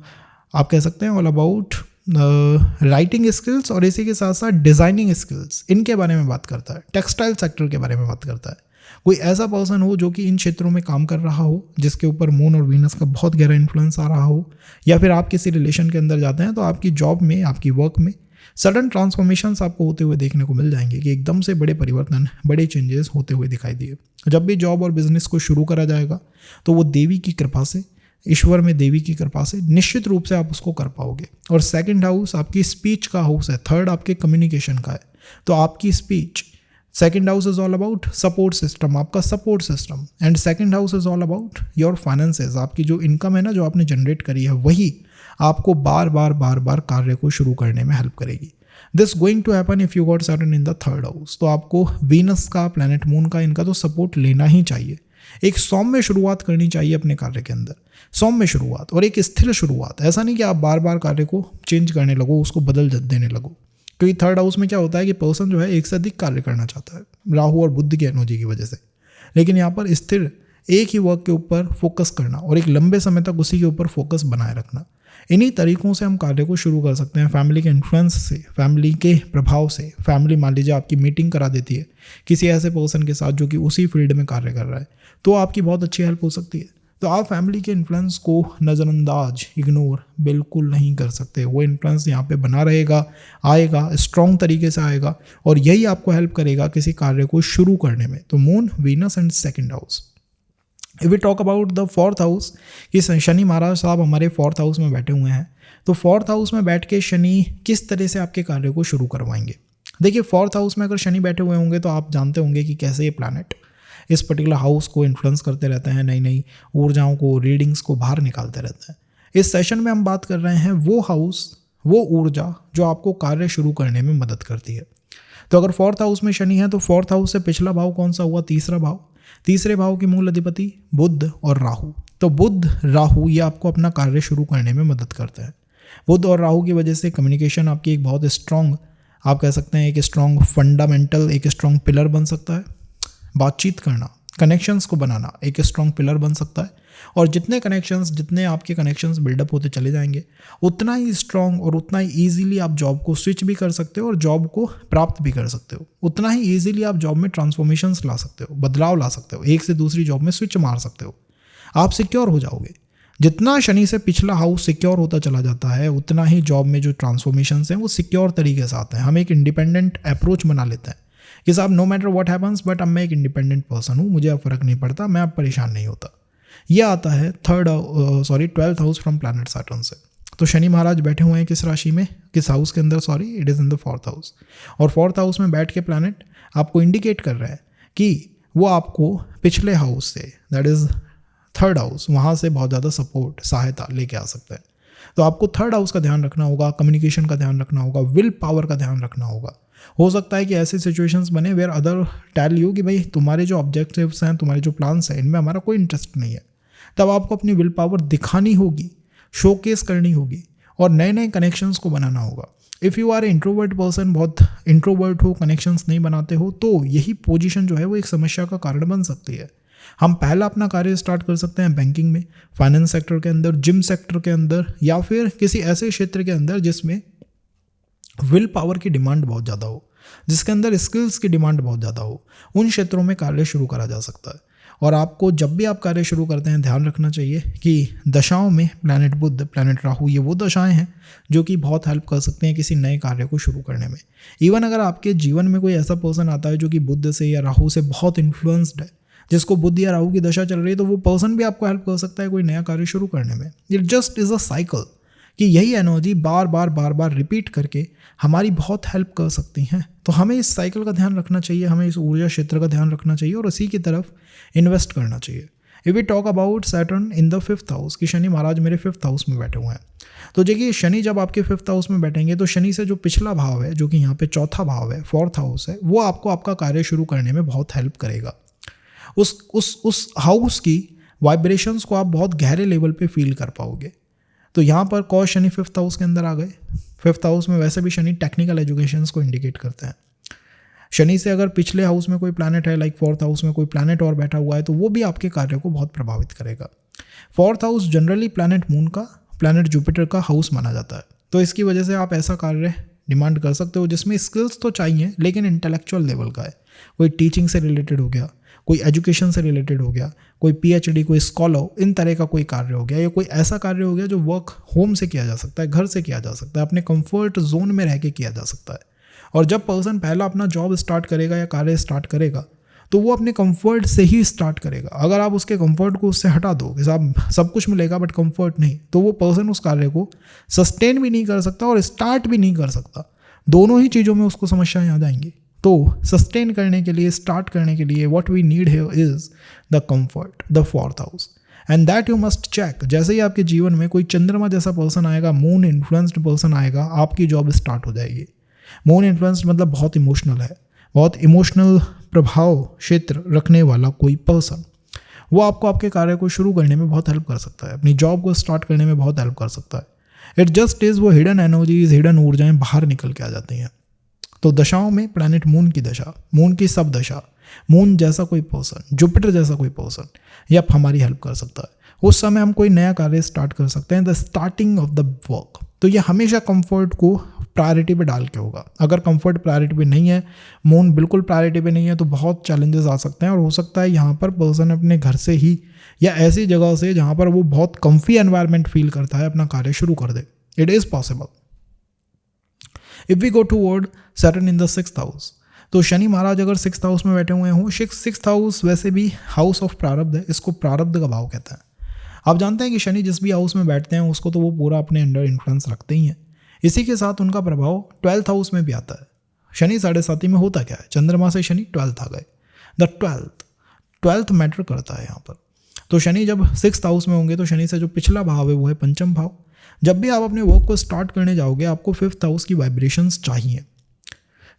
Speaker 1: आप कह सकते हैं ऑल अबाउट राइटिंग स्किल्स, और इसी के साथ साथ डिज़ाइनिंग स्किल्स, इनके बारे में बात करता है। टेक्सटाइल सेक्टर के बारे में बात करता है। कोई ऐसा पर्सन हो जो कि इन क्षेत्रों में काम कर रहा हो, जिसके ऊपर मून और वीनस का बहुत गहरा इन्फ्लुएंस आ रहा हो, या फिर आप किसी रिलेशन के अंदर जाते हैं तो आपकी जॉब में, आपकी वर्क में सडन ट्रांसफॉर्मेशंस आपको होते हुए देखने को मिल जाएंगे, कि एकदम से बड़े परिवर्तन, बड़े चेंजेस होते हुए दिखाई दिए। जब भी जॉब और बिजनेस को शुरू करा जाएगा तो वो देवी की कृपा से, ईश्वर में देवी की कृपा से निश्चित रूप से आप उसको कर पाओगे। और सेकंड हाउस आपकी स्पीच का हाउस है, थर्ड आपके कम्युनिकेशन का है। तो आपकी speech, second house is all about support system, आपका support system, and second house is all about your finances, आपकी जो इनकम है ना, जो आपने जनरेट करी है, वही आपको बार बार कार्य को शुरू करने में हेल्प करेगी। This going to happen if you got Saturn in the third house. तो आपको वीनस का, प्लैनेट मून का, इनका तो सपोर्ट लेना ही चाहिए। एक सौम्य शुरुआत करनी चाहिए अपने कार्य के अंदर, सौम्य शुरुआत और एक स्थिर शुरुआत। ऐसा नहीं कि आप बार बार कार्य को चेंज करने लगो, उसको बदल देने लगो, क्योंकि थर्ड हाउस में क्या होता है कि पर्सन जो है एक से अधिक कार्य करना चाहता है, राहु और बुध की एनर्जी की वजह से। लेकिन यहाँ पर स्थिर एक ही वर्क के ऊपर फोकस करना और एक लंबे समय तक उसी के ऊपर फोकस बनाए रखना, इन्हीं तरीकों से हम कार्य को शुरू कर सकते हैं। फैमिली के इन्फ्लुएंस से, फैमिली के प्रभाव से, फैमिली मान लीजिए आपकी मीटिंग करा देती है किसी ऐसे पर्सन के साथ जो कि उसी फील्ड में कार्य कर रहा है, तो आपकी बहुत अच्छी हेल्प हो सकती है। तो आप फैमिली के इन्फ्लुएंस को नज़रअंदाज, इग्नोर बिल्कुल नहीं कर सकते। वो इन्फ्लुएंस यहाँ पे बना रहेगा, आएगा, स्ट्रॉन्ग तरीके से आएगा, और यही आपको हेल्प करेगा किसी कार्य को शुरू करने में। तो moon, Venus and second house. If we talk about the fourth house, कि शनि महाराज साहब हमारे फोर्थ हाउस में बैठे हुए हैं, तो फोर्थ हाउस में बैठ के शनि किस तरह से आपके कार्य को शुरू करवाएंगे। देखिए, फोर्थ हाउस में अगर शनि बैठे हुए होंगे तो आप जानते होंगे कि कैसे ये प्लैनेट इस पर्टिकुलर हाउस को इन्फ्लुएंस करते रहते हैं, नई नई ऊर्जाओं को, रीडिंग्स को बाहर निकालते रहते हैं। इस सेशन में हम बात कर रहे हैं वो हाउस, वो ऊर्जा जो आपको कार्य शुरू करने में मदद करती है। तो अगर फोर्थ हाउस में शनि है तो फोर्थ हाउस से पिछला भाव कौन सा हुआ? तीसरा भाव। तीसरे भाव के मूल अधिपति बुध और राहु। तो बुध, राहु ये आपको अपना कार्य शुरू करने में मदद करते हैं। बुध और राहु की वजह से कम्युनिकेशन आपकी एक बहुत स्ट्रॉन्ग, आप कह सकते हैं एक स्ट्रॉन्ग फंडामेंटल, एक स्ट्रॉन्ग पिलर बन सकता है। बातचीत करना, कनेक्शंस को बनाना एक स्ट्रॉन्ग पिलर बन सकता है। और जितने आपके कनेक्शंस बिल्डअप होते चले जाएंगे, उतना ही स्ट्रॉन्ग और उतना ही ईजिली आप जॉब को स्विच भी कर सकते हो और जॉब को प्राप्त भी कर सकते हो। उतना ही ईजिली आप जॉब में ट्रांसफॉर्मेशंस ला सकते हो, बदलाव ला सकते हो, एक से दूसरी जॉब में स्विच मार सकते हो। आप सिक्योर हो जाओगे। जितना शनि से पिछला हाउस सिक्योर होता चला जाता है, उतना ही जॉब में जो ट्रांसफॉर्मेशंस हैं वो सिक्योर तरीके से आते हैं। हम एक इंडिपेंडेंट अप्रोच बना लेते हैं कि साहब no matter what happens, but अब मैं एक इंडिपेंडेंट पर्सन हूँ, मुझे अब फ़र्क नहीं पड़ता, मैं अब परेशान नहीं होता। यह आता है 12th house from planet Saturn से। तो शनि महाराज बैठे हुए हैं किस राशि में, किस हाउस के अंदर? Sorry, it is in the fourth house. और फोर्थ हाउस में बैठ के प्लैनेट आपको इंडिकेट कर रहा है कि वो आपको पिछले हाउस से, दैट इज़ थर्ड हाउस, वहाँ से बहुत ज़्यादा सपोर्ट, सहायता लेके आ सकता है। तो आपको थर्ड हाउस का ध्यान रखना होगा, कम्युनिकेशन का ध्यान रखना होगा, विल पावर का ध्यान रखना होगा। हो सकता है कि ऐसे सिचुएशंस बने वेयर अदर टेल यू कि भाई तुम्हारे जो ऑब्जेक्टिव्स हैं, तुम्हारे जो प्लान्स हैं, इनमें हमारा कोई इंटरेस्ट नहीं है। तब आपको अपनी विल पावर दिखानी होगी, शोकेस करनी होगी और नए नए कनेक्शंस को बनाना होगा। If you are introvert person, बहुत इंट्रोवर्ट हो, कनेक्शंस नहीं बनाते हो, तो यही पोजीशन जो है वो एक समस्या का कारण बन सकती है। हम पहला अपना कार्य स्टार्ट कर सकते हैं बैंकिंग में, फाइनेंस सेक्टर के अंदर, जिम सेक्टर के अंदर, या फिर किसी ऐसे क्षेत्र के अंदर जिसमें विल पावर की डिमांड बहुत ज़्यादा हो, जिसके अंदर स्किल्स की डिमांड बहुत ज़्यादा हो। उन क्षेत्रों में कार्य शुरू करा जा सकता है। और आपको जब भी आप कार्य शुरू करते हैं ध्यान रखना चाहिए कि दशाओं में प्लैनेट बुध, प्लैनेट राहु, ये वो दशाएं हैं जो कि बहुत हेल्प कर सकते हैं किसी नए कार्य को शुरू करने में। इवन अगर आपके जीवन में कोई ऐसा पर्सन आता है जो कि बुध से या राहु से बहुत इन्फ्लुएंस्ड है, जिसको बुध या राहु की दशा चल रही है, तो वो पर्सन भी आपको हेल्प कर सकता है कोई नया कार्य शुरू करने में। It just is a cycle कि यही एनर्जी बार बार रिपीट करके हमारी बहुत हेल्प कर सकती हैं। तो हमें इस साइकिल का ध्यान रखना चाहिए, हमें इस ऊर्जा क्षेत्र का ध्यान रखना चाहिए और उसी की तरफ इन्वेस्ट करना चाहिए। If we talk about Saturn in the 5th house, कि शनि महाराज मेरे 5th हाउस में बैठे हुए हैं, तो देखिए शनि जब आपके 5th हाउस में बैठेंगे तो शनि से जो पिछला भाव है, जो कि यहाँ पे चौथा भाव है, 4th हाउस है, वो आपको आपका कार्य शुरू करने में बहुत हेल्प करेगा। उस हाउस की वाइब्रेशंस को आप बहुत गहरे लेवल पे फील कर पाओगे। तो यहाँ पर कौन शनि 5th हाउस के अंदर आ गए। 5th हाउस में वैसे भी शनि टेक्निकल एजुकेशंस को इंडिकेट करते हैं। शनि से अगर पिछले हाउस में कोई प्लैनेट है, लाइक 4th हाउस में कोई प्लैनेट और बैठा हुआ है, तो वो भी आपके कार्य को बहुत प्रभावित करेगा। 4th house generally planet moon का, प्लैनेट जुपिटर का हाउस माना जाता है। तो इसकी वजह से आप ऐसा कार्य डिमांड कर सकते हो जिसमें स्किल्स तो चाहिए लेकिन इंटेलेक्चुअल लेवल का है। कोई टीचिंग से रिलेटेड हो गया, कोई एजुकेशन से रिलेटेड हो गया, कोई PhD, कोई स्कॉलर, इन तरह का कोई कार्य हो गया, या कोई ऐसा कार्य हो गया जो वर्क होम से किया जा सकता है, घर से किया जा सकता है, अपने कंफर्ट जोन में रह के किया जा सकता है। और जब पर्सन पहला अपना जॉब स्टार्ट करेगा या कार्य स्टार्ट करेगा तो वो अपने कंफर्ट से ही स्टार्ट करेगा। अगर आप उसके कंफर्ट को उससे हटा दो कि साहब सब कुछ मिलेगा बट कंफर्ट नहीं, तो वो पर्सन उस कार्य को सस्टेन भी नहीं कर सकता और स्टार्ट भी नहीं कर सकता। दोनों ही चीज़ों में उसको समस्याएं आ जाएंगी। तो सस्टेन करने के लिए, स्टार्ट करने के लिए, what we need here is the comfort, the 4th house, and that you must check. जैसे ही आपके जीवन में कोई चंद्रमा जैसा पर्सन आएगा, मून इन्फ्लुएंस्ड पर्सन आएगा, आपकी जॉब स्टार्ट हो जाएगी। मून इन्फ्लुएंस्ड मतलब बहुत इमोशनल है, बहुत इमोशनल प्रभाव क्षेत्र रखने वाला कोई पर्सन, वो आपको आपके कार्य को शुरू करने में बहुत हेल्प कर सकता है, अपनी जॉब को स्टार्ट करने में बहुत हेल्प कर सकता है। इट जस्ट इज़ वो हिडन एनर्जीज, हिडन ऊर्जाएं बाहर निकल के आ जाती हैं। तो दशाओं में प्लैनेट मून की दशा, मून की सब दशा, मून जैसा कोई पर्सन, जुपिटर जैसा कोई पर्सन, यह हमारी हेल्प कर सकता है। उस समय हम कोई नया कार्य स्टार्ट कर सकते हैं, the starting of the work. तो ये हमेशा कंफर्ट को प्रायोरिटी पे डाल के होगा। अगर कंफर्ट प्रायोरिटी पे नहीं है, मून बिल्कुल प्रायोरिटी पे नहीं है, तो बहुत चैलेंजेस आ सकते हैं। और हो सकता है यहाँ पर पर्सन अपने घर से ही या ऐसी जगह से जहाँ पर वो बहुत कम्फी एनवायरनमेंट फील करता है अपना कार्य शुरू कर दे। It is possible. If we go toward Saturn in the 6th house, तो शनि महाराज अगर 6th हाउस में बैठे हुए हों, 6th हाउस वैसे भी हाउस ऑफ प्रारब्ध है, इसको प्रारब्ध का भाव कहते हैं। आप जानते हैं कि शनि जिस भी हाउस में बैठते हैं उसको तो वो पूरा अपने अंडर इन्फ्लुएंस रखते ही हैं। इसी के साथ उनका प्रभाव 12th हाउस में भी आता है। शनि 7.5 में होता क्या है, चंद्रमा से शनि 12th आ गए। द 12th मैटर करता है यहाँ पर। तो शनि जब 6th हाउस में होंगे तो शनि से जो पिछला भाव है वो है पंचम भाव। जब भी आप अपने वर्क को स्टार्ट करने जाओगे आपको 5th हाउस की वाइब्रेशंस चाहिए।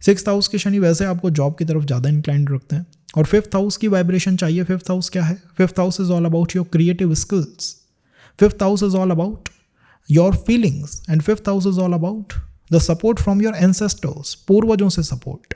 Speaker 1: 6th हाउस के शनि वैसे आपको जॉब की तरफ ज़्यादा इंक्लाइंड रखते हैं और 5th हाउस की वाइब्रेशन चाहिए। 5th हाउस क्या है? 5th house is all about your creative skills. 5th house is all about your feelings and 5th house is all about the support from your ancestors, पूर्वजों से support.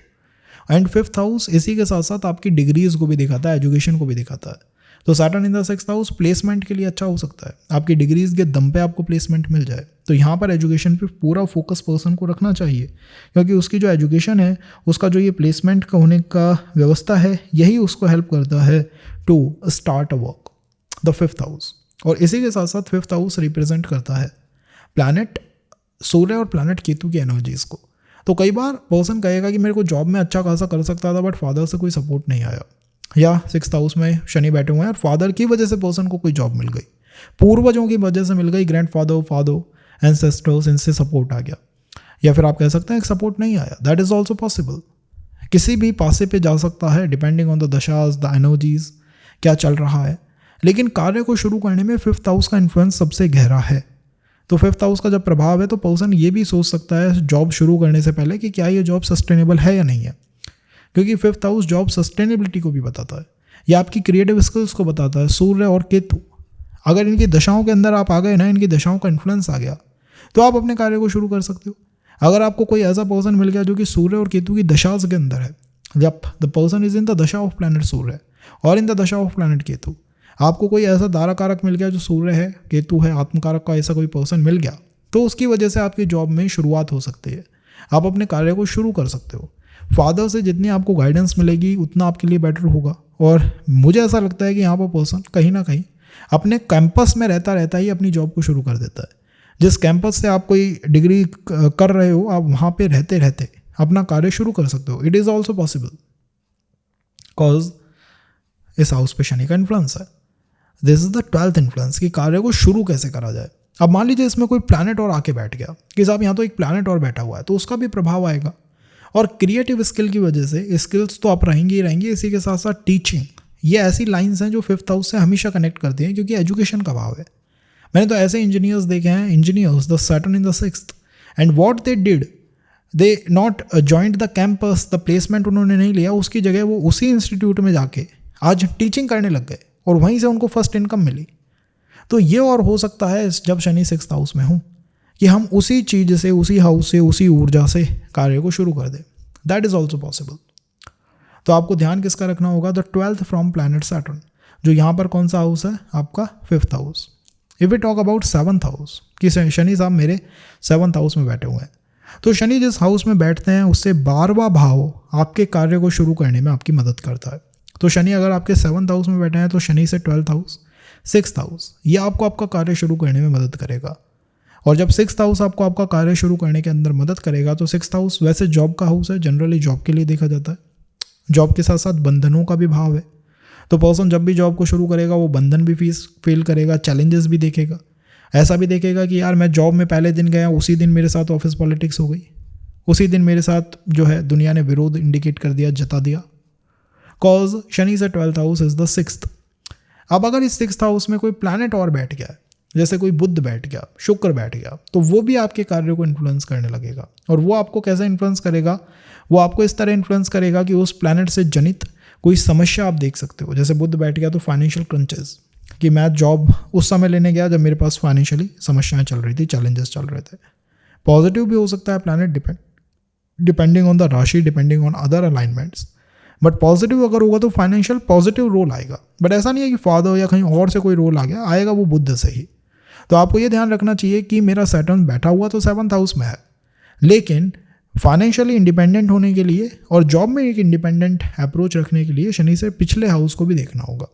Speaker 1: And 5th house इसी के साथ साथ आपकी degrees को भी दिखाता है, एजुकेशन को भी दिखाता है। तो Saturn in the 6th house placement के लिए अच्छा हो सकता है, आपकी डिग्रीज के दम पे आपको प्लेसमेंट मिल जाए। तो यहाँ पर एजुकेशन पे पूरा फोकस पर्सन को रखना चाहिए, क्योंकि उसकी जो एजुकेशन है, उसका जो ये प्लेसमेंट का होने का व्यवस्था है, यही उसको हेल्प करता है to start a work, the 5th house. और इसी के साथ साथ 5th हाउस रिप्रेजेंट करता है प्लैनेट सूर्य और प्लैनेट केतु की एनर्जीज को। तो कई बार पर्सन कहेगा कि मेरे को जॉब में अच्छा खासा कर सकता था बट फादर से कोई सपोर्ट नहीं आया, या 6th हाउस में शनि बैठे हुए हैं और फादर की वजह से पर्सन को कोई जॉब मिल गई, पूर्वजों की वजह से मिल गई, ग्रैंडफादर, फादर, एंसेस्टर्स, इनसे सपोर्ट आ गया। या फिर आप कह सकते हैं सपोर्ट नहीं आया, दैट इज ऑल्सो पॉसिबल। किसी भी पासे पे जा सकता है depending on the dashas, the energies, क्या चल रहा है। लेकिन कार्य को शुरू करने में 5th हाउस का इन्फ्लुएंस सबसे गहरा है। तो 5th हाउस का जब प्रभाव है तो पर्सन ये भी सोच सकता है जॉब शुरू करने से पहले कि क्या ये जॉब सस्टेनेबल है या नहीं है, क्योंकि 5th हाउस जॉब सस्टेनेबिलिटी को भी बताता है, या आपकी क्रिएटिव स्किल्स को बताता है। सूर्य और केतु अगर इनकी दशाओं के अंदर आप आ गए ना, इनकी दशाओं का इन्फ्लुएंस आ गया, तो आप अपने कार्य को शुरू कर सकते हो। अगर आपको कोई ऐसा पर्सन मिल गया जो कि सूर्य और केतु की दशा के अंदर है, जब the person is in the दशा ऑफ प्लैनेट सूर्य और इन द दशा ऑफ प्लैनेट केतु, आपको कोई ऐसा दारा कारक मिल गया जो सूर्य है, केतु है, आत्मकारक का ऐसा कोई पर्सन मिल गया, तो उसकी वजह से आपकी जॉब में शुरुआत हो सकती है, आप अपने कार्य को शुरू कर सकते हो। फादर से जितनी आपको गाइडेंस मिलेगी उतना आपके लिए बेटर होगा। और मुझे ऐसा लगता है कि यहाँ पर पर्सन कहीं ना कहीं अपने कैंपस में रहता ही अपनी जॉब को शुरू कर देता है। जिस कैंपस से आप कोई डिग्री कर रहे हो, आप वहाँ पे रहते अपना कार्य शुरू कर सकते हो। It is also possible cause इस हाउस पे शनि का इन्फ्लुएंस है। This is the 12th influence कि कार्य को शुरू कैसे करा जाए। अब मान लीजिए इसमें कोई प्लैनेट और आके बैठ गया कि साहब यहाँ तो एक प्लैनेट और बैठा हुआ है, तो उसका भी प्रभाव आएगा। और क्रिएटिव स्किल की वजह से स्किल्स तो आप रहेंगे ही रहेंगे, इसी के साथ साथ टीचिंग, ये ऐसी लाइंस हैं जो 5th हाउस से हमेशा कनेक्ट करती हैं, क्योंकि एजुकेशन का भाव है। मैंने तो ऐसे इंजीनियर्स देखे हैं, engineers the Saturn in the 6th, and what they did, they not joint the campus, the placement उन्होंने नहीं लिया, उसकी जगह वो उसी इंस्टीट्यूट में जाके आज टीचिंग करने लग गए और वहीं से उनको फर्स्ट इनकम मिली। तो ये और हो सकता है जब शनि 6th हाउस में हूँ कि हम उसी चीज़ से, उसी हाउस से, उसी ऊर्जा से कार्य को शुरू कर दें। That is also possible. तो आपको ध्यान किसका रखना होगा, the 12th from planet Saturn, जो यहाँ पर कौन सा हाउस है, आपका 5th house. If we talk about 7th house कि शनि साहब मेरे 7th हाउस में बैठे हुए हैं, तो शनि जिस हाउस में बैठते हैं उससे 12वां भाव आपके कार्य को शुरू करने में आपकी मदद करता है। तो शनि अगर आपके 7th हाउस में बैठे हैं तो शनि से 12th हाउस, 6th हाउस, ये आपको आपका कार्य शुरू करने में मदद करेगा। और जब 6th हाउस आपको आपका कार्य शुरू करने के अंदर मदद करेगा, तो 6th हाउस वैसे जॉब का हाउस है, जनरली जॉब के लिए देखा जाता है। जॉब के साथ साथ बंधनों का भी भाव है। तो पर्सन जब भी जॉब को शुरू करेगा वो बंधन भी फील करेगा, चैलेंजेस भी देखेगा। ऐसा भी देखेगा कि यार मैं जॉब में पहले दिन गया, उसी दिन मेरे साथ ऑफिस पॉलिटिक्स हो गई, उसी दिन मेरे साथ जो है दुनिया ने विरोध इंडिकेट कर दिया, जता दिया। कॉज शनि से 12th house is the 6th। अब अगर इस 6th हाउस में कोई प्लैनेट और बैठ गया, जैसे कोई बुध बैठ गया, शुक्र बैठ गया, तो वो भी आपके कार्य को इन्फ्लुएंस करने लगेगा। और वो आपको कैसे इन्फ्लुएंस करेगा, वो आपको इस तरह इन्फ्लुएंस करेगा कि उस प्लैनेट से जनित कोई समस्या आप देख सकते हो। जैसे बुध बैठ गया तो फाइनेंशियल क्रंचेस, कि मैं जॉब उस समय लेने गया जब मेरे पास फाइनेंशियली समस्याएं चल रही थी, चैलेंजेस चल रहे थे। पॉजिटिव भी हो सकता है प्लैनेट, डिपेंडिंग ऑन द राशि, depending on other alignments. But positive अगर होगा तो फाइनेंशियल पॉजिटिव रोल आएगा। बट ऐसा नहीं है कि फादर या कहीं और से कोई रोल आ गया, आएगा वो बुध से ही। तो आपको ये ध्यान रखना चाहिए कि मेरा सैटर्न बैठा हुआ तो 7th हाउस में है, लेकिन फाइनेंशियली इंडिपेंडेंट होने के लिए और जॉब में एक इंडिपेंडेंट अप्रोच रखने के लिए शनि से पिछले हाउस को भी देखना होगा।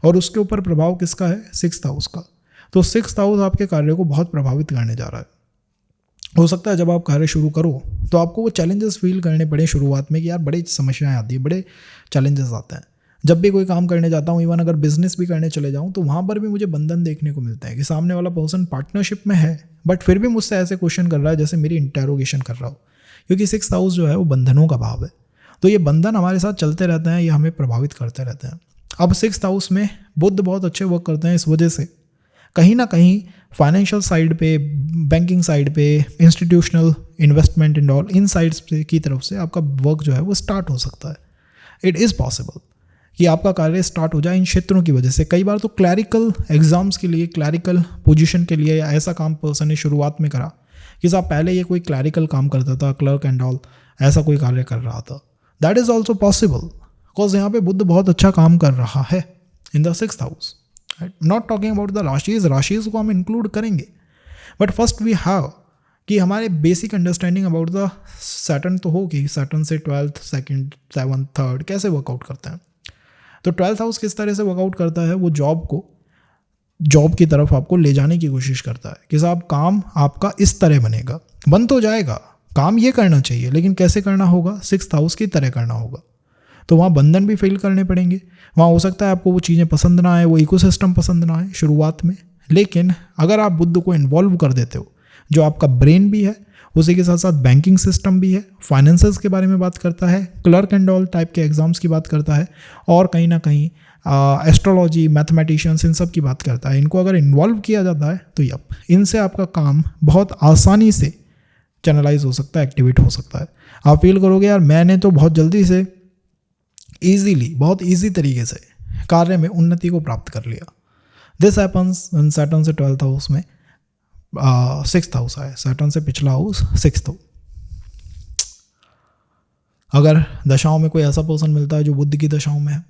Speaker 1: और उसके ऊपर प्रभाव किसका है, 6th हाउस का। तो 6th हाउस आपके कार्य को बहुत प्रभावित करने जा रहा है। हो सकता है जब आप कार्य शुरू करो तो आपको वो चैलेंजेस फील करने पड़े शुरुआत में कि यार बड़ी समस्याएं आती है, बड़े चैलेंजेस आते हैं। जब भी कोई काम करने जाता हूँ, इवन अगर बिजनेस भी करने चले जाऊँ, तो वहाँ पर भी मुझे बंधन देखने को मिलता है कि सामने वाला पर्सन पार्टनरशिप में है बट फिर भी मुझसे ऐसे क्वेश्चन कर रहा है जैसे मेरी इंटेरोगेशन कर रहा हो, क्योंकि 6th हाउस जो है वो बंधनों का भाव है। तो ये बंधन हमारे साथ चलते रहते हैं, ये हमें प्रभावित करते रहते हैं। अब 6th हाउस में बुध बहुत अच्छे वर्क करते हैं, इस वजह से कहीं ना कहीं फाइनेंशियल साइड पे, बैंकिंग साइड पे, institutional investment and all, in sides की तरफ से आपका वर्क जो है वो स्टार्ट हो सकता है। इट इज़ पॉसिबल कि आपका कार्य स्टार्ट हो जाए इन क्षेत्रों की वजह से। कई बार तो क्लैरिकल एग्जाम्स के लिए, क्लैरिकल पोजीशन के लिए या ऐसा काम पर्सन ने शुरुआत में करा कि साहब पहले ये कोई क्लैरिकल काम करता था, क्लर्क एंड ऑल, ऐसा कोई कार्य कर रहा था। That is also possible because यहाँ पे बुध बहुत अच्छा काम कर रहा है in the 6th house. Not talking about the rashis को हम इंक्लूड करेंगे, बट फर्स्ट वी हैव कि हमारे basic understanding about the Saturn तो हो कि सैटर्न से 12th, 2nd, 7th, 3rd कैसे वर्कआउट करते हैं। तो 12th हाउस किस तरह से वर्कआउट करता है, वो जॉब की तरफ आपको ले जाने की कोशिश करता है कि साहब काम आपका इस तरह बनेगा, बन तो जाएगा, काम ये करना चाहिए, लेकिन कैसे करना होगा, 6th हाउस की तरह करना होगा। तो वहाँ बंधन भी फील करने पड़ेंगे। वहाँ हो सकता है आपको वो चीज़ें पसंद ना आए, वो इकोसिस्टम पसंद ना आए शुरुआत में, लेकिन अगर आप बुध को इन्वॉल्व कर देते हो, जो आपका ब्रेन भी है, उसी के साथ साथ बैंकिंग सिस्टम भी है, फाइनेंसेस के बारे में बात करता है, क्लर्क एंड ऑल टाइप के एग्जाम्स की बात करता है, और कहीं ना कहीं एस्ट्रोलॉजी, मैथमेटिशियंस, इन सब की बात करता है। इनको अगर इन्वॉल्व किया जाता है तो इनसे आपका काम बहुत आसानी से चैनलाइज हो सकता है, एक्टिवेट हो सकता है। आप फील करोगे यार मैंने तो बहुत जल्दी से ईजीली, बहुत ईजी तरीके से कार्य में उन्नति को प्राप्त कर लिया। दिस हैपन्स व्हेन सैटर्न से 12th हाउस में 6th हाउस आए, सैटर्न से पिछला हाउस 6th हो। अगर दशाओं में कोई ऐसा पर्सन मिलता है जो बुध की दशाओं में है,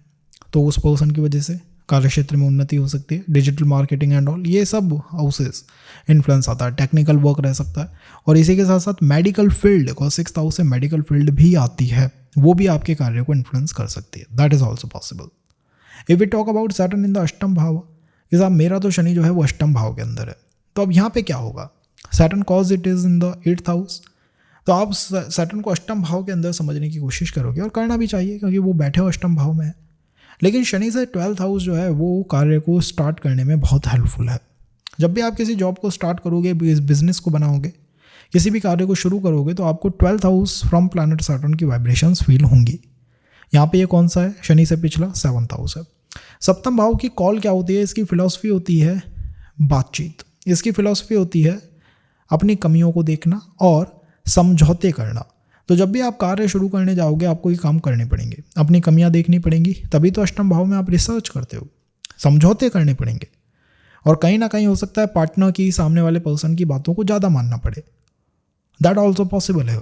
Speaker 1: तो उस पर्सन की वजह से कार्य क्षेत्र में उन्नति हो सकती है। डिजिटल मार्केटिंग एंड ऑल, ये सब हाउसेस इन्फ्लुएंस आता है। टेक्निकल वर्क रह सकता है, और इसी के साथ साथ मेडिकल फील्ड, और 6th हाउस से मेडिकल फील्ड भी आती है, वो भी आपके कार्य को इन्फ्लुएंस कर सकती है। That is also possible. If we talk about Saturn in the अष्टम भाव, कि साहब मेरा तो शनि जो है वो अष्टम भाव के अंदर है, तो अब यहाँ पे क्या होगा? Saturn cause it is in the 8th house, तो आप सैटर्न को अष्टम भाव के अंदर समझने की कोशिश करोगे, और करना भी चाहिए क्योंकि वो बैठे हो अष्टम भाव में है। लेकिन शनि से 12th हाउस जो है वो कार्य को स्टार्ट करने में बहुत हेल्पफुल है। जब भी आप किसी जॉब को स्टार्ट करोगे, बिजनेस को बनाओगे, किसी भी कार्य को शुरू करोगे, तो आपको 12th house from planet Saturn की वाइब्रेशंस फील होंगी। यहाँ पे ये कौन सा है? शनि से पिछला 7th हाउस है। सप्तम भाव की कॉल क्या होती है? इसकी फिलॉसफी होती है बातचीत, इसकी फिलॉसफी होती है अपनी कमियों को देखना और समझौते करना। तो जब भी आप कार्य शुरू करने जाओगे, आपको ये काम करने पड़ेंगे, अपनी कमियां देखनी पड़ेंगी, तभी तो अष्टम भाव में आप रिसर्च करते हो। समझौते करने पड़ेंगे, और कहीं ना कहीं हो सकता है पार्टनर की, सामने वाले पर्सन की बातों को ज़्यादा मानना पड़े। दैट ऑल्सो पॉसिबल है।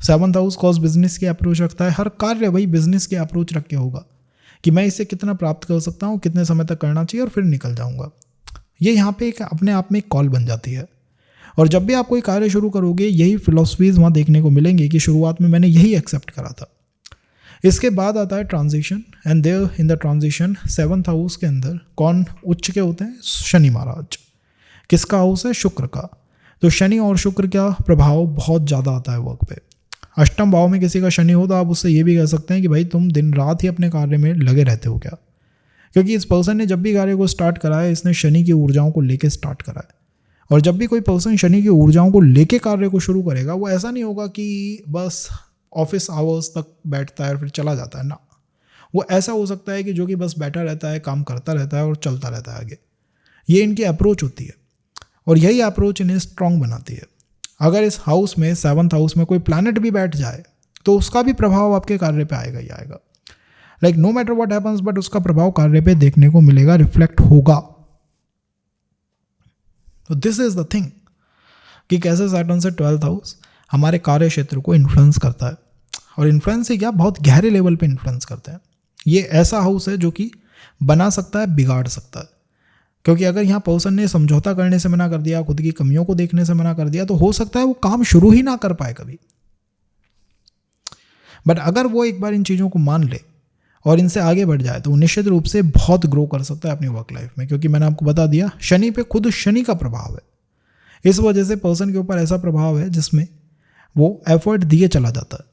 Speaker 1: 7th हाउस कॉज बिजनेस की अप्रोच रखता है। हर कार्य वही बिजनेस की अप्रोच रख के होगा कि मैं इससे कितना प्राप्त कर सकता हूँ, कितने समय तक करना चाहिए, और फिर निकल जाऊँगा। ये यहाँ पे एक अपने आप में एक कॉल बन जाती है। और जब भी आप कोई कार्य शुरू करोगे, यही फिलॉसफीज वहाँ देखने को मिलेंगे कि शुरुआत में मैंने यही एक्सेप्ट करा था। इसके बाद आता है transition, and there in the transition 7th house के अंदर कौन उच्च के होते हैं? शनि महाराज। किसका हाउस है? शुक्र का। तो शनि और शुक्र का प्रभाव बहुत ज़्यादा आता है वर्क पे। अष्टम भाव में किसी का शनि हो तो आप उससे ये भी कह सकते हैं कि भाई तुम दिन रात ही अपने कार्य में लगे रहते हो क्या? क्योंकि इस पर्सन ने जब भी कार्य को स्टार्ट करा है, इसने शनि की ऊर्जाओं को लेके स्टार्ट करा है। और जब भी कोई पर्सन शनि की ऊर्जाओं को लेके कार्य को शुरू करेगा, वो ऐसा नहीं होगा कि बस ऑफिस आवर्स तक बैठता है और फिर चला जाता है ना। वो ऐसा हो सकता है कि जो कि बस बैठा रहता है, काम करता रहता है और चलता रहता है आगे। ये इनकी अप्रोच होती है, और यही अप्रोच इन्हें स्ट्रांग बनाती है। अगर इस हाउस में 7th हाउस में कोई प्लैनेट भी बैठ जाए, तो उसका भी प्रभाव आपके कार्य पे आएगा ही आएगा। Like no matter what happens, but उसका प्रभाव कार्य पे देखने को मिलेगा, रिफ्लेक्ट होगा। तो दिस इज द थिंग कि कैसे सैटर्न से 12th हाउस हमारे कार्य क्षेत्र को इन्फ्लुएंस करता है। और इन्फ्लुएंस ही क्या, बहुत गहरे लेवल पे इन्फ्लुएंस करते हैं। ये ऐसा हाउस है जो कि बना सकता है, बिगाड़ सकता है। क्योंकि अगर यहाँ पर्सन ने समझौता करने से मना कर दिया, खुद की कमियों को देखने से मना कर दिया, तो हो सकता है वो काम शुरू ही ना कर पाए कभी। बट अगर वो एक बार इन चीज़ों को मान ले और इनसे आगे बढ़ जाए, तो निश्चित रूप से बहुत ग्रो कर सकता है अपनी वर्क लाइफ में। क्योंकि मैंने आपको बता दिया, शनि पे खुद शनि का प्रभाव है। इस वजह से पर्सन के ऊपर ऐसा प्रभाव है जिसमें वो एफर्ट दिए चला जाता है।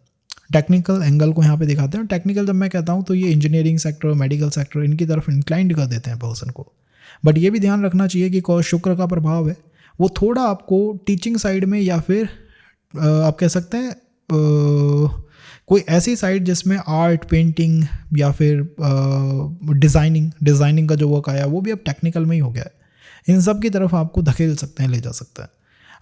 Speaker 1: टेक्निकल एंगल को यहाँ पे दिखाते हैं। टेक्निकल जब मैं कहता हूँ तो ये इंजीनियरिंग सेक्टर, मेडिकल सेक्टर, इनकी तरफ इंक्लाइंड कर देते हैं पर्सन को। बट ये भी ध्यान रखना चाहिए कि शुक्र का प्रभाव है, वो थोड़ा आपको टीचिंग साइड में, या फिर आप कह सकते हैं कोई ऐसी साइड जिसमें आर्ट, पेंटिंग, या फिर डिज़ाइनिंग का जो वर्क आया, वो भी अब टेक्निकल में ही हो गया है। इन सब की तरफ आपको धकेल सकते हैं, ले जा सकता है।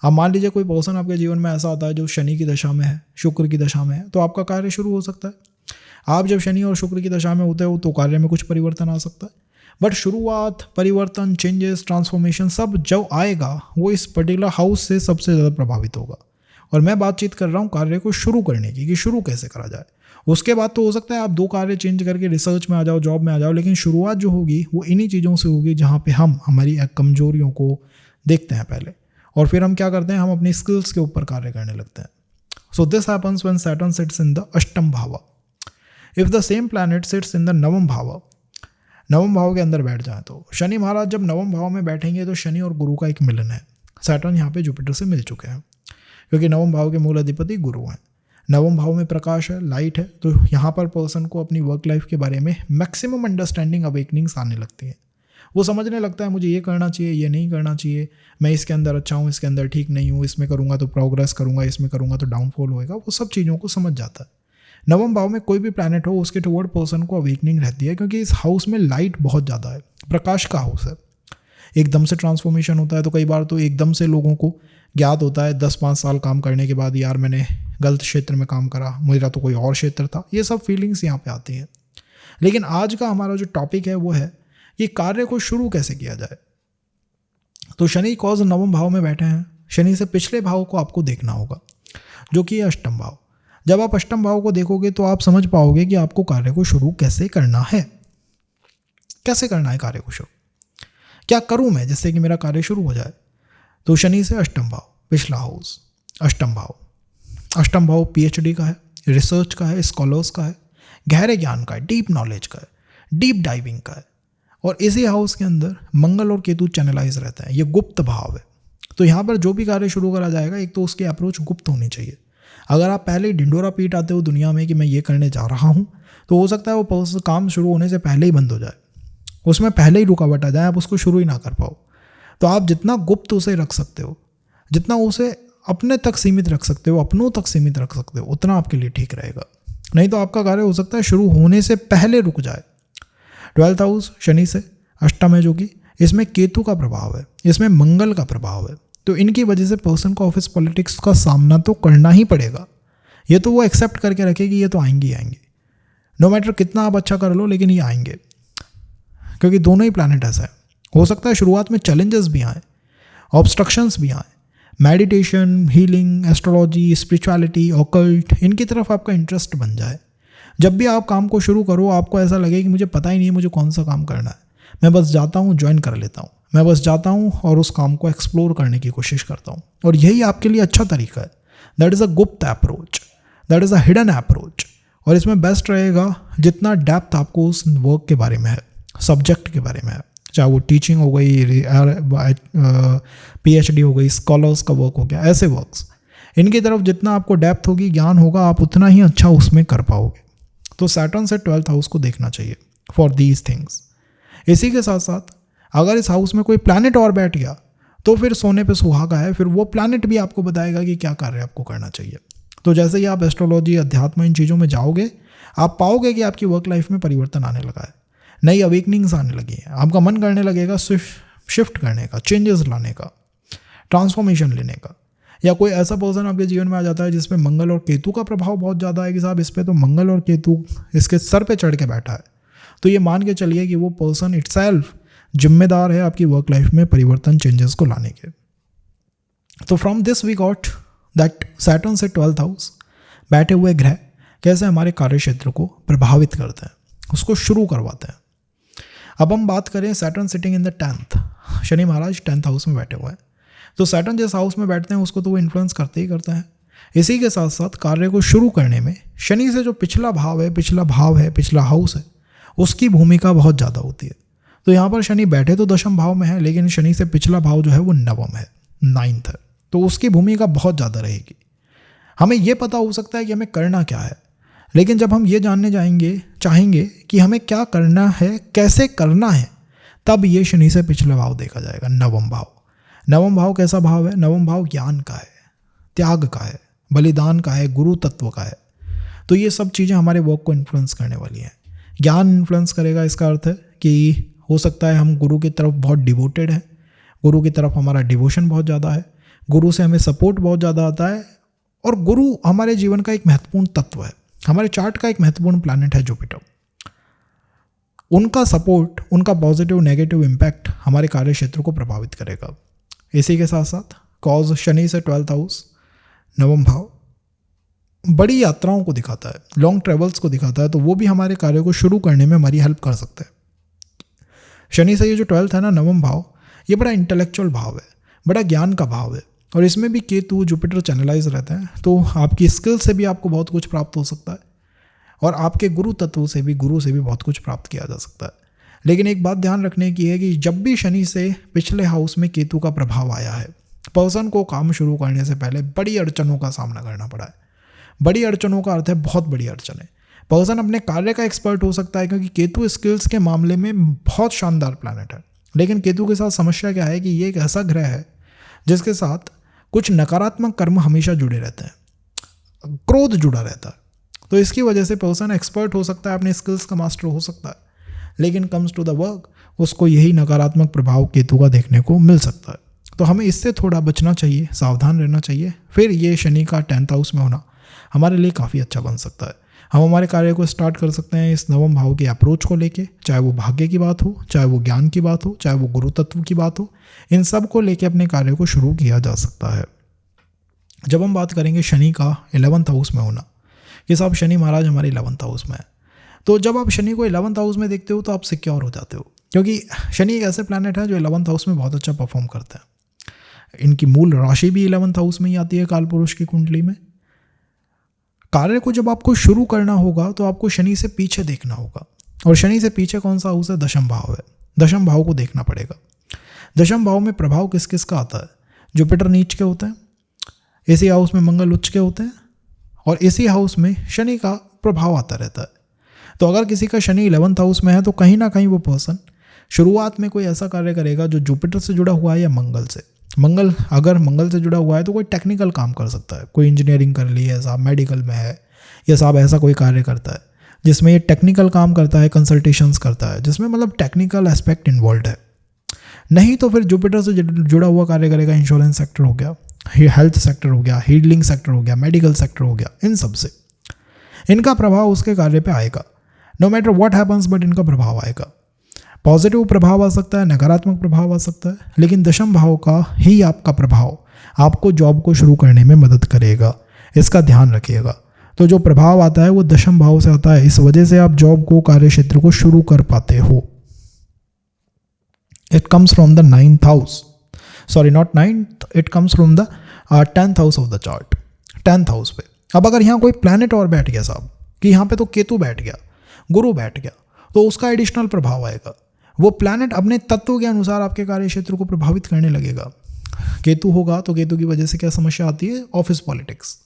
Speaker 1: अब मान लीजिए कोई पर्सन आपके जीवन में ऐसा आता है जो शनि की दशा में है, शुक्र की दशा में है, तो आपका कार्य शुरू हो सकता है। आप जब शनि और शुक्र की दशा में होते हो तो कार्य में कुछ परिवर्तन आ सकता है। बट शुरुआत, परिवर्तन, चेंजेस, ट्रांसफॉर्मेशन सब जो आएगा वो इस पर्टिकुलर हाउस से सबसे ज़्यादा प्रभावित होगा। और मैं बातचीत कर रहा हूँ कार्य को शुरू करने की, कि शुरू कैसे करा जाए। उसके बाद तो हो सकता है आप 2 कार्य चेंज करके रिसर्च में आ जाओ, जॉब में आ जाओ, लेकिन शुरुआत जो होगी वो इन्हीं चीज़ों से होगी जहाँ पे हम हमारी कमजोरियों को देखते हैं पहले, और फिर हम क्या करते हैं, हम अपनी स्किल्स के ऊपर कार्य करने लगते हैं। So this happens when Saturn sits in the अष्टम भाव। If the same planet sits in the नवम भाव, नवम भाव के अंदर बैठ जाए, तो शनि महाराज जब नवम भाव में बैठेंगे तो शनि और गुरु का एक मिलन है। सैटर्न यहाँ पे जुपिटर से मिल चुके हैं, क्योंकि नवम भाव के मूल अधिपति गुरु हैं। नवम भाव में प्रकाश है, लाइट है, तो यहाँ पर पर्सन को अपनी वर्क लाइफ के बारे में मैक्सिमम अंडरस्टैंडिंग, अवेकनिंग्स आने लगती है। वो समझने लगता है मुझे ये करना चाहिए, ये नहीं करना चाहिए, मैं इसके अंदर अच्छा हूँ, इसके अंदर ठीक नहीं हूँ, इसमें करूँगा तो प्रोग्रेस करूँगा, इसमें करूँगा तो डाउनफॉल होएगा। वो सब चीज़ों को समझ जाता है। नवम भाव में कोई भी प्लैनेट हो, उसके टुवर्ड पर्सन को अवेकनिंग रहती है, क्योंकि इस हाउस में लाइट बहुत ज़्यादा है, प्रकाश का हाउस है। एकदम से ट्रांसफॉर्मेशन होता है, तो कई बार तो एकदम से लोगों को ज्ञात होता है 10-5 साल काम करने के बाद, यार मैंने गलत क्षेत्र में काम करा, मेरा तो कोई और क्षेत्र था। ये सब फीलिंग्स यहाँ पे आती हैं। लेकिन आज का हमारा जो टॉपिक है वो है कि कार्य को शुरू कैसे किया जाए। तो शनि कॉज नवम भाव में बैठे हैं, शनि से पिछले भाव को आपको देखना होगा जो कि है अष्टम भाव। जब आप अष्टम भाव को देखोगे तो आप समझ पाओगे कि आपको कार्य को शुरू कैसे करना है। कैसे करना है कार्य को शुरू, क्या करूं मैं जिससे कि मेरा कार्य शुरू हो जाए। तो शनि से अष्टम भाव, पिछला हाउस अष्टम भाव। अष्टम भाव पीएचडी का है, रिसर्च का है, स्कॉलर्स का है, गहरे ज्ञान का है, डीप नॉलेज का है, डीप डाइविंग का है। और इसी हाउस के अंदर मंगल और केतु चैनलाइज रहता है, ये गुप्त भाव है। तो यहाँ पर जो भी कार्य शुरू करा जाएगा, एक तो उसकी अप्रोच गुप्त होनी चाहिए। अगर आप पहले ही ढिंडोरा पीट आते हो दुनिया में कि मैं ये करने जा रहा हूँ, तो हो सकता है वो काम शुरू होने से पहले ही बंद हो जाए, उसमें पहले ही रुकावट आ जाए, आप उसको शुरू ही ना कर पाओ। तो आप जितना गुप्त उसे रख सकते हो, जितना उसे अपने तक सीमित रख सकते हो, अपनों तक सीमित रख सकते हो, उतना आपके लिए ठीक रहेगा। नहीं तो आपका कार्य हो सकता है शुरू होने से पहले रुक जाए। 12th हाउस शनि से अष्टम है, जो कि इसमें केतु का प्रभाव है, इसमें मंगल का प्रभाव है। तो इनकी वजह से पर्सन को ऑफिस पॉलिटिक्स का सामना तो करना ही पड़ेगा। ये तो वो एक्सेप्ट करके रखे कि ये तो आएंगे ही आएंगे, नो मैटर कितना आप अच्छा कर लो, लेकिन ये आएंगे, क्योंकि दोनों ही प्लैनेट ऐसा है। हो सकता है शुरुआत में चैलेंजेस भी आए, ऑब्स्ट्रक्शंस भी आए। Meditation, healing, astrology, spirituality, occult, इनकी तरफ आपका इंटरेस्ट बन जाए। जब भी आप काम को शुरू करो, आपको ऐसा लगे कि मुझे पता ही नहीं है मुझे कौन सा काम करना है, मैं बस जाता हूँ, ज्वाइन कर लेता हूँ, मैं बस जाता हूँ और उस काम को एक्सप्लोर करने की कोशिश करता हूँ। और यही आपके लिए अच्छा तरीका है। दैट इज़ अ गुप्त approach, that is a hidden approach. और इसमें बेस्ट रहेगा जितना डेप्थ आपको उस वर्क के बारे में है, सब्जेक्ट के बारे में है, चाहे वो टीचिंग हो गई, पीएचडी हो गई, स्कॉलर्स का वर्क हो गया, ऐसे वर्क्स, इनकी तरफ जितना आपको डेप्थ होगी, ज्ञान होगा, आप उतना ही अच्छा उसमें कर पाओगे। तो सैटर्न से 12th हाउस को देखना चाहिए फॉर दीज थिंग्स। इसी के साथ साथ अगर इस हाउस में कोई प्लैनेट और बैठ गया तो फिर सोने पे सुहागा है, फिर वो प्लैनेट भी आपको बताएगा कि क्या कार्य आपको करना चाहिए। तो जैसे ही आप एस्ट्रोलॉजी, अध्यात्म, इन चीज़ों में जाओगे, आप पाओगे कि आपकी वर्क लाइफ में परिवर्तन आने लगा है, नई अवेकनिंग्स आने लगी है, आपका मन करने लगेगा शिफ्ट करने का, चेंजेस लाने का, ट्रांसफॉर्मेशन लेने का। या कोई ऐसा पर्सन आपके जीवन में आ जाता है जिसमें मंगल और केतु का प्रभाव बहुत ज़्यादा है कि साहब इस पर तो मंगल और केतु इसके सर पे चढ़ के बैठा है, तो ये मान के चलिए कि वो पर्सन इटसेल्फ जिम्मेदार है आपकी वर्क लाइफ में परिवर्तन, चेंजेस को लाने के। तो from this we got that Saturn से 12th हाउस बैठे हुए ग्रह कैसे हमारे कार्य क्षेत्र को प्रभावित करते हैं, उसको शुरू करवाते हैं। अब हम बात करें Saturn sitting in the 10th, Shani Maharaj 10th house में बैठे हुए हैं। तो सैटर्न जिस हाउस में बैठते हैं उसको तो वो इन्फ्लुएंस करते ही करते हैं। इसी के साथ साथ कार्य को शुरू करने में शनि से जो पिछला भाव है, पिछला हाउस है, उसकी भूमिका बहुत ज़्यादा होती है। तो यहाँ पर शनि बैठे तो दशम भाव में है, लेकिन शनि से पिछला भाव जो है वो नवम है, 9th है, तो उसकी भूमिका बहुत ज़्यादा रहेगी। हमें ये पता हो सकता है कि हमें करना क्या है, लेकिन जब हम ये जानने चाहेंगे कि हमें क्या करना है, कैसे करना है, तब ये शनि से पिछला भाव देखा जाएगा, नवम भाव। नवम भाव कैसा भाव है? नवम भाव ज्ञान का है, त्याग का है, बलिदान का है, गुरु तत्व का है। तो ये सब चीज़ें हमारे वर्क को इन्फ्लुएंस करने वाली हैं। ज्ञान इन्फ्लुएंस करेगा, इसका अर्थ है कि हो सकता है हम गुरु की तरफ बहुत डिवोटेड हैं, गुरु की तरफ हमारा डिवोशन बहुत ज़्यादा है, गुरु से हमें सपोर्ट बहुत ज़्यादा आता है, और गुरु हमारे जीवन का एक महत्वपूर्ण तत्व है, हमारे चार्ट का एक महत्वपूर्ण प्लैनेट है जुपिटर। उनका सपोर्ट, उनका पॉजिटिव नेगेटिव इम्पैक्ट हमारे कार्य क्षेत्र को प्रभावित करेगा। इसी के साथ साथ कॉज शनि से 12th हाउस नवम भाव बड़ी यात्राओं को दिखाता है, लॉन्ग ट्रेवल्स को दिखाता है, तो वो भी हमारे कार्य को शुरू करने में हमारी हेल्प कर सकता है। शनि से ये जो 12th है ना, नवम भाव, ये बड़ा इंटेलेक्चुअल भाव है, बड़ा ज्ञान का भाव है, और इसमें भी केतु जुपिटर चैनलाइज रहते हैं। तो आपकी स्किल से भी आपको बहुत कुछ प्राप्त हो सकता है, और आपके गुरु तत्व से भी, गुरु से भी बहुत कुछ प्राप्त किया जा सकता है। लेकिन एक बात ध्यान रखने की है कि जब भी शनि से पिछले हाउस में केतु का प्रभाव आया है, पर्सन को काम शुरू करने से पहले बड़ी अड़चनों का सामना करना पड़ा है। बड़ी अड़चनों का अर्थ है बहुत बड़ी अड़चनें। पर्सन अपने कार्य का एक्सपर्ट हो सकता है, क्योंकि केतु स्किल्स के मामले में बहुत शानदार प्लैनेट है, लेकिन केतु के साथ समस्या क्या है कि ये एक ऐसा ग्रह है जिसके साथ कुछ नकारात्मक कर्म हमेशा जुड़े रहते हैं, क्रोध जुड़ा रहता है। तो इसकी वजह से पर्सन एक्सपर्ट हो सकता है, अपने स्किल्स का मास्टर हो सकता है, लेकिन कम्स टू द वर्क उसको यही नकारात्मक प्रभाव केतु का देखने को मिल सकता है। तो हमें इससे थोड़ा बचना चाहिए, सावधान रहना चाहिए। फिर ये शनि का 10th हाउस में होना हमारे लिए काफ़ी अच्छा बन सकता है। हम हमारे कार्य को स्टार्ट कर सकते हैं इस नवम भाव के अप्रोच को लेके, चाहे वो भाग्य की बात हो, चाहे वो ज्ञान की बात हो, चाहे वो गुरु तत्व की बात हो, इन सब को लेके अपने कार्य को शुरू किया जा सकता है। जब हम बात करेंगे शनि का 11th हाउस में होना, कि साहब शनि महाराज हमारे 11th हाउस में है, तो जब आप शनि को 11th हाउस में देखते हो तो आप सिक्योर हो जाते हो, क्योंकि शनि एक ऐसे प्लैनेट है जो 11th हाउस में बहुत अच्छा परफॉर्म करते हैं। इनकी मूल राशि भी 11th हाउस में ही आती है काल पुरुष की कुंडली में। कार्य को जब आपको शुरू करना होगा तो आपको शनि से पीछे देखना होगा, और शनि से पीछे कौन सा हाउस है? दशम भाव है। दशम भाव को देखना पड़ेगा। दशम भाव में प्रभाव किस किस का आता है? जुपिटर नीच के होते हैं, इसी हाउस में मंगल उच्च के होते हैं, और इसी हाउस में शनि का प्रभाव आता रहता है। तो अगर किसी का शनि 11th हाउस में है तो कहीं ना कहीं वो पर्सन शुरुआत में कोई ऐसा कार्य करेगा जो जुपिटर से जुड़ा हुआ है या मंगल से। अगर मंगल से जुड़ा हुआ है तो कोई टेक्निकल काम कर सकता है, कोई इंजीनियरिंग कर ली है साहब, मेडिकल में है, या साहब ऐसा कोई कार्य करता है जिसमें ये टेक्निकल काम करता है, कंसल्टेशंस करता है, जिसमें मतलब टेक्निकल एस्पेक्ट इन्वॉल्व है। नहीं तो फिर जुपिटर से जुड़ा हुआ कार्य करेगा, इंश्योरेंस सेक्टर हो गया, हेल्थ सेक्टर हो गया, हीलिंग सेक्टर हो गया, मेडिकल सेक्टर हो गया, इन सब से इनका प्रभाव उसके कार्य पे आएगा। No matter what happens, but इनका प्रभाव आएगा। पॉजिटिव प्रभाव आ सकता है, नकारात्मक प्रभाव आ सकता है, लेकिन दशम भाव का ही आपका प्रभाव आपको जॉब को शुरू करने में मदद करेगा, इसका ध्यान रखिएगा। तो जो प्रभाव आता है वो दशम भाव से आता है, इस वजह से आप जॉब को, कार्य क्षेत्र को शुरू कर पाते हो। It comes from the 9th house, sorry not 9th, it comes from the 10th house of the chart, 10th house पे। अब अगर यहाँ कोई प्लैनेट और बैठ गया साहब, कि यहाँ पे तो केतु बैठ गया, गुरु बैठ गया, तो उसका एडिशनल प्रभाव आएगा। वो प्लैनेट अपने तत्व के अनुसार आपके कार्य क्षेत्र को प्रभावित करने लगेगा। केतु होगा तो केतु की वजह से क्या समस्या आती है? ऑफिस पॉलिटिक्स,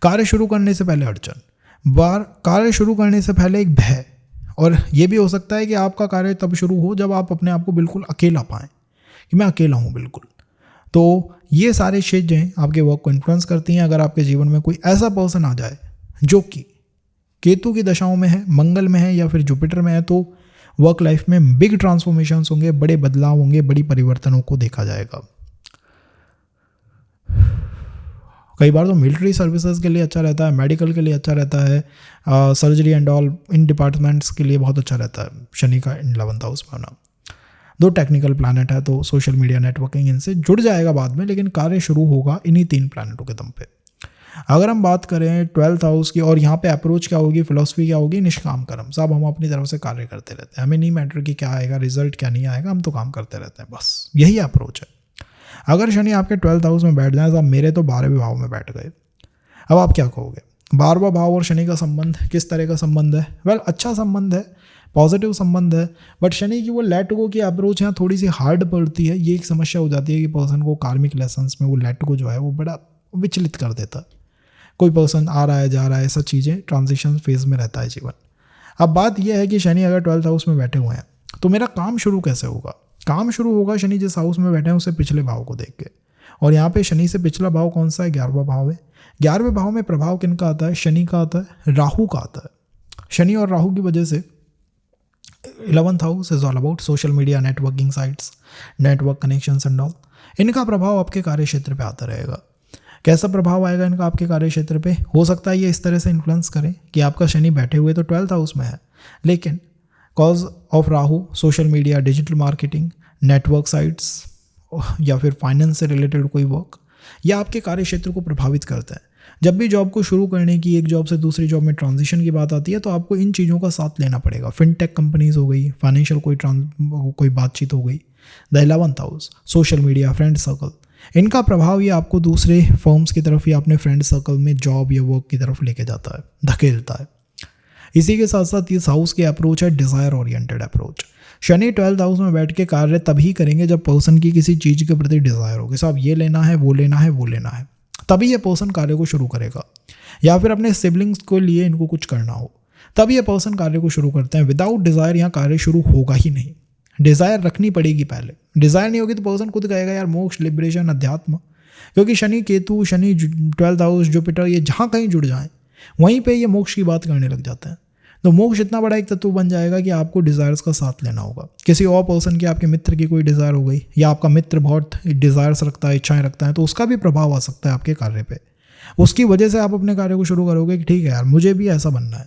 Speaker 1: कार्य शुरू करने से पहले अड़चन, कार्य शुरू करने से पहले एक भय, और ये भी हो सकता है कि आपका कार्य तब शुरू हो जब आप अपने आप को बिल्कुल अकेला पाएं कि मैं अकेला हूँ बिल्कुल। तो ये सारे चीज़ें आपके वर्क को इन्फ्लुएंस करती हैं। अगर आपके जीवन में कोई ऐसा पर्सन आ जाए जो कि केतु की दशाओं में है, मंगल में है, या फिर जुपिटर में है, तो वर्क लाइफ में बिग ट्रांसफॉर्मेशंस होंगे, बड़े बदलाव होंगे, बड़ी परिवर्तनों को देखा जाएगा। कई बार तो मिलिट्री सर्विसेज के लिए अच्छा रहता है, मेडिकल के लिए अच्छा रहता है, surgery and all, in departments के लिए बहुत अच्छा रहता है शनि का 11th हाउस में होना। दो टेक्निकल प्लैनेट है तो सोशल मीडिया, नेटवर्किंग इनसे जुड़ जाएगा बाद में, लेकिन कार्य शुरू होगा इन्हीं 3 प्लैनेटों के दम पे। अगर हम बात करें 12th हाउस की, और यहाँ पे अप्रोच क्या होगी, फिलॉसफी क्या होगी? निष्काम कर्म। साहब हम अपनी तरफ से कार्य करते रहते हैं, हमें नहीं मैटर कि क्या आएगा रिजल्ट, क्या नहीं आएगा, हम तो काम करते रहते हैं, बस यही अप्रोच है। अगर शनि आपके 12th हाउस में बैठ जाए, साहब मेरे तो 12वें भाव में बैठ गए, अब आप क्या कहोगे? 12वां भाव और शनि का संबंध किस तरह का संबंध है? वेल, अच्छा संबंध है, पॉजिटिव संबंध है, बट शनि की वो लेट गो की अप्रोच यहाँ थोड़ी सी हार्ड पड़ती है। ये एक समस्या हो जाती है कि पर्सन को कार्मिक लेसन्स में वो लेट गो जो है वो बड़ा विचलित कर देता है। कोई पर्सन आ रहा है, जा रहा है, ऐसा चीज़ें ट्रांजिशन फेज में रहता है जीवन। अब बात यह है कि शनि अगर 12th हाउस में बैठे हुए हैं तो मेरा काम शुरू कैसे होगा? काम शुरू होगा शनि जिस हाउस में बैठे हैं उससे पिछले भाव को देख के, और यहाँ पे शनि से पिछला भाव कौन सा है? 11वां भाव है। 11वें भाव में प्रभाव किनका आता है? शनि का आता है, राहु का आता है। शनि और राहु की वजह से 11th house is all about social media, networking sites, network connections and all. इनका प्रभाव आपके कार्य क्षेत्र पे आता रहेगा। कैसा प्रभाव आएगा इनका आपके कार्य क्षेत्र पे? हो सकता है ये इस तरह से इन्फ्लुएंस करें कि आपका शनि बैठे हुए तो 12th हाउस में है, लेकिन cause of Rahu social media, digital marketing, network sites, या फिर फाइनेंस से रिलेटेड कोई वर्क, या आपके कार्य क्षेत्र को प्रभावित करता है। जब भी जॉब को शुरू करने की, एक जॉब से दूसरी जॉब में ट्रांजिशन की बात आती है तो आपको इन चीज़ों का साथ लेना पड़ेगा। फिनटेक कंपनीज हो गई, फाइनेंशियल कोई बातचीत हो गई, the 11th house, social media, friend circle, इनका प्रभाव ये आपको दूसरे फर्म्स की तरफ या अपने फ्रेंड सर्कल में जॉब या वर्क की तरफ लेके जाता है, धकेलता है। इसी के साथ साथ इस हाउस की अप्रोच है desire oriented approach. Shani 12th house में बैठ के कार्य तभी करेंगे जब पर्सन की किसी चीज़ के प्रति डिज़ायर होगी, साहब ये लेना है, वो लेना है, वो लेना है, तभी ये पर्सन कार्य को शुरू करेगा। या फिर अपने सिबलिंग्स को लिए इनको कुछ करना हो, तब ये पर्सन कार्य को शुरू करते हैं। विदाउट डिज़ायर यहाँ कार्य शुरू होगा ही नहीं। डिज़ायर रखनी पड़ेगी पहले। डिज़ायर नहीं होगी तो पर्सन खुद कहेगा यार मोक्ष, लिबरेशन, अध्यात्म, क्योंकि Shani Ketu, Shani 12th house, Jupiter, ये जहाँ कहीं जुड़ जाएं वहीं पे ये मोक्ष की बात करने लग जाते हैं। तो मोक्ष इतना बड़ा एक तत्व बन जाएगा कि आपको डिज़ायर्स का साथ लेना होगा। किसी और पर्सन की, आपके मित्र की कोई डिज़ायर हो गई, या आपका मित्र बहुत डिज़ायर्स रखता है, इच्छाएं रखता है, तो उसका भी प्रभाव आ सकता है आपके कार्य पे। उसकी वजह से आप अपने कार्य को शुरू करोगे कि ठीक है यार मुझे भी ऐसा बनना है,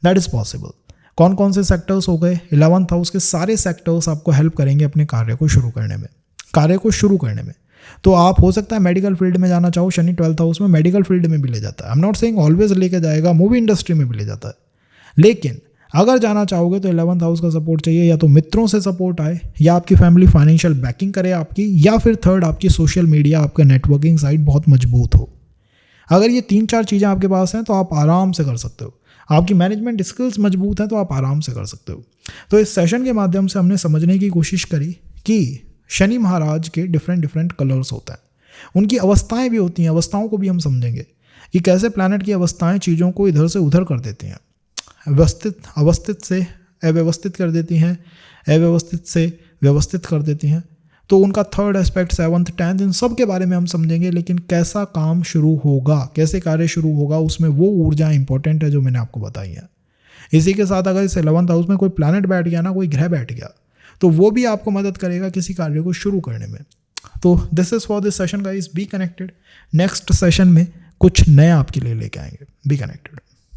Speaker 1: दैट इज़ पॉसिबल। कौन कौन से सेक्टर्स हो गए? 11th हाउस के सारे सेक्टर्स आपको हेल्प करेंगे अपने कार्य को शुरू करने में। तो आप हो सकता है मेडिकल फील्ड में जाना चाहो, शनि 12th हाउस में मेडिकल फील्ड में भी ले जाता है। I am not saying always लेके जाएगा, मूवी इंडस्ट्री में भी ले जाता है, लेकिन अगर जाना चाहोगे तो 11th हाउस का सपोर्ट चाहिए। या तो मित्रों से सपोर्ट आए, या आपकी फैमिली फाइनेंशियल बैकिंग करे आपकी, या फिर थर्ड आपकी सोशल मीडिया, आपका नेटवर्किंग साइट बहुत मजबूत हो। अगर ये 3-4 चीज़ें आपके पास हैं तो आप आराम से कर सकते हो। आपकी मैनेजमेंट स्किल्स मजबूत हैं तो आप आराम से कर सकते हो। तो इस सेशन के माध्यम से हमने समझने की कोशिश करी कि शनि महाराज के डिफरेंट कलर्स होते हैं, उनकी अवस्थाएं भी होती हैं। अवस्थाओं को भी हम समझेंगे कि कैसे प्लैनेट की अवस्थाएं चीज़ों को इधर से उधर कर देती हैं, अवस्थित से अव्यवस्थित कर देती हैं, अव्यवस्थित से व्यवस्थित कर देती हैं। तो उनका थर्ड एस्पेक्ट, 7th 10th, इन सब के बारे में हम समझेंगे। लेकिन कैसा काम शुरू होगा, कैसे कार्य शुरू होगा, उसमें वो ऊर्जा इंपॉर्टेंट है जो मैंने आपको बताई है। इसी के साथ अगर इस 11th हाउस में कोई प्लैनेट बैठ गया ना, कोई ग्रह बैठ गया, तो वो भी आपको मदद करेगा किसी कार्य को शुरू करने में। तो this is for this session guys, be connected. Next session में कुछ नया आपके लिए लेके आएंगे। Be connected.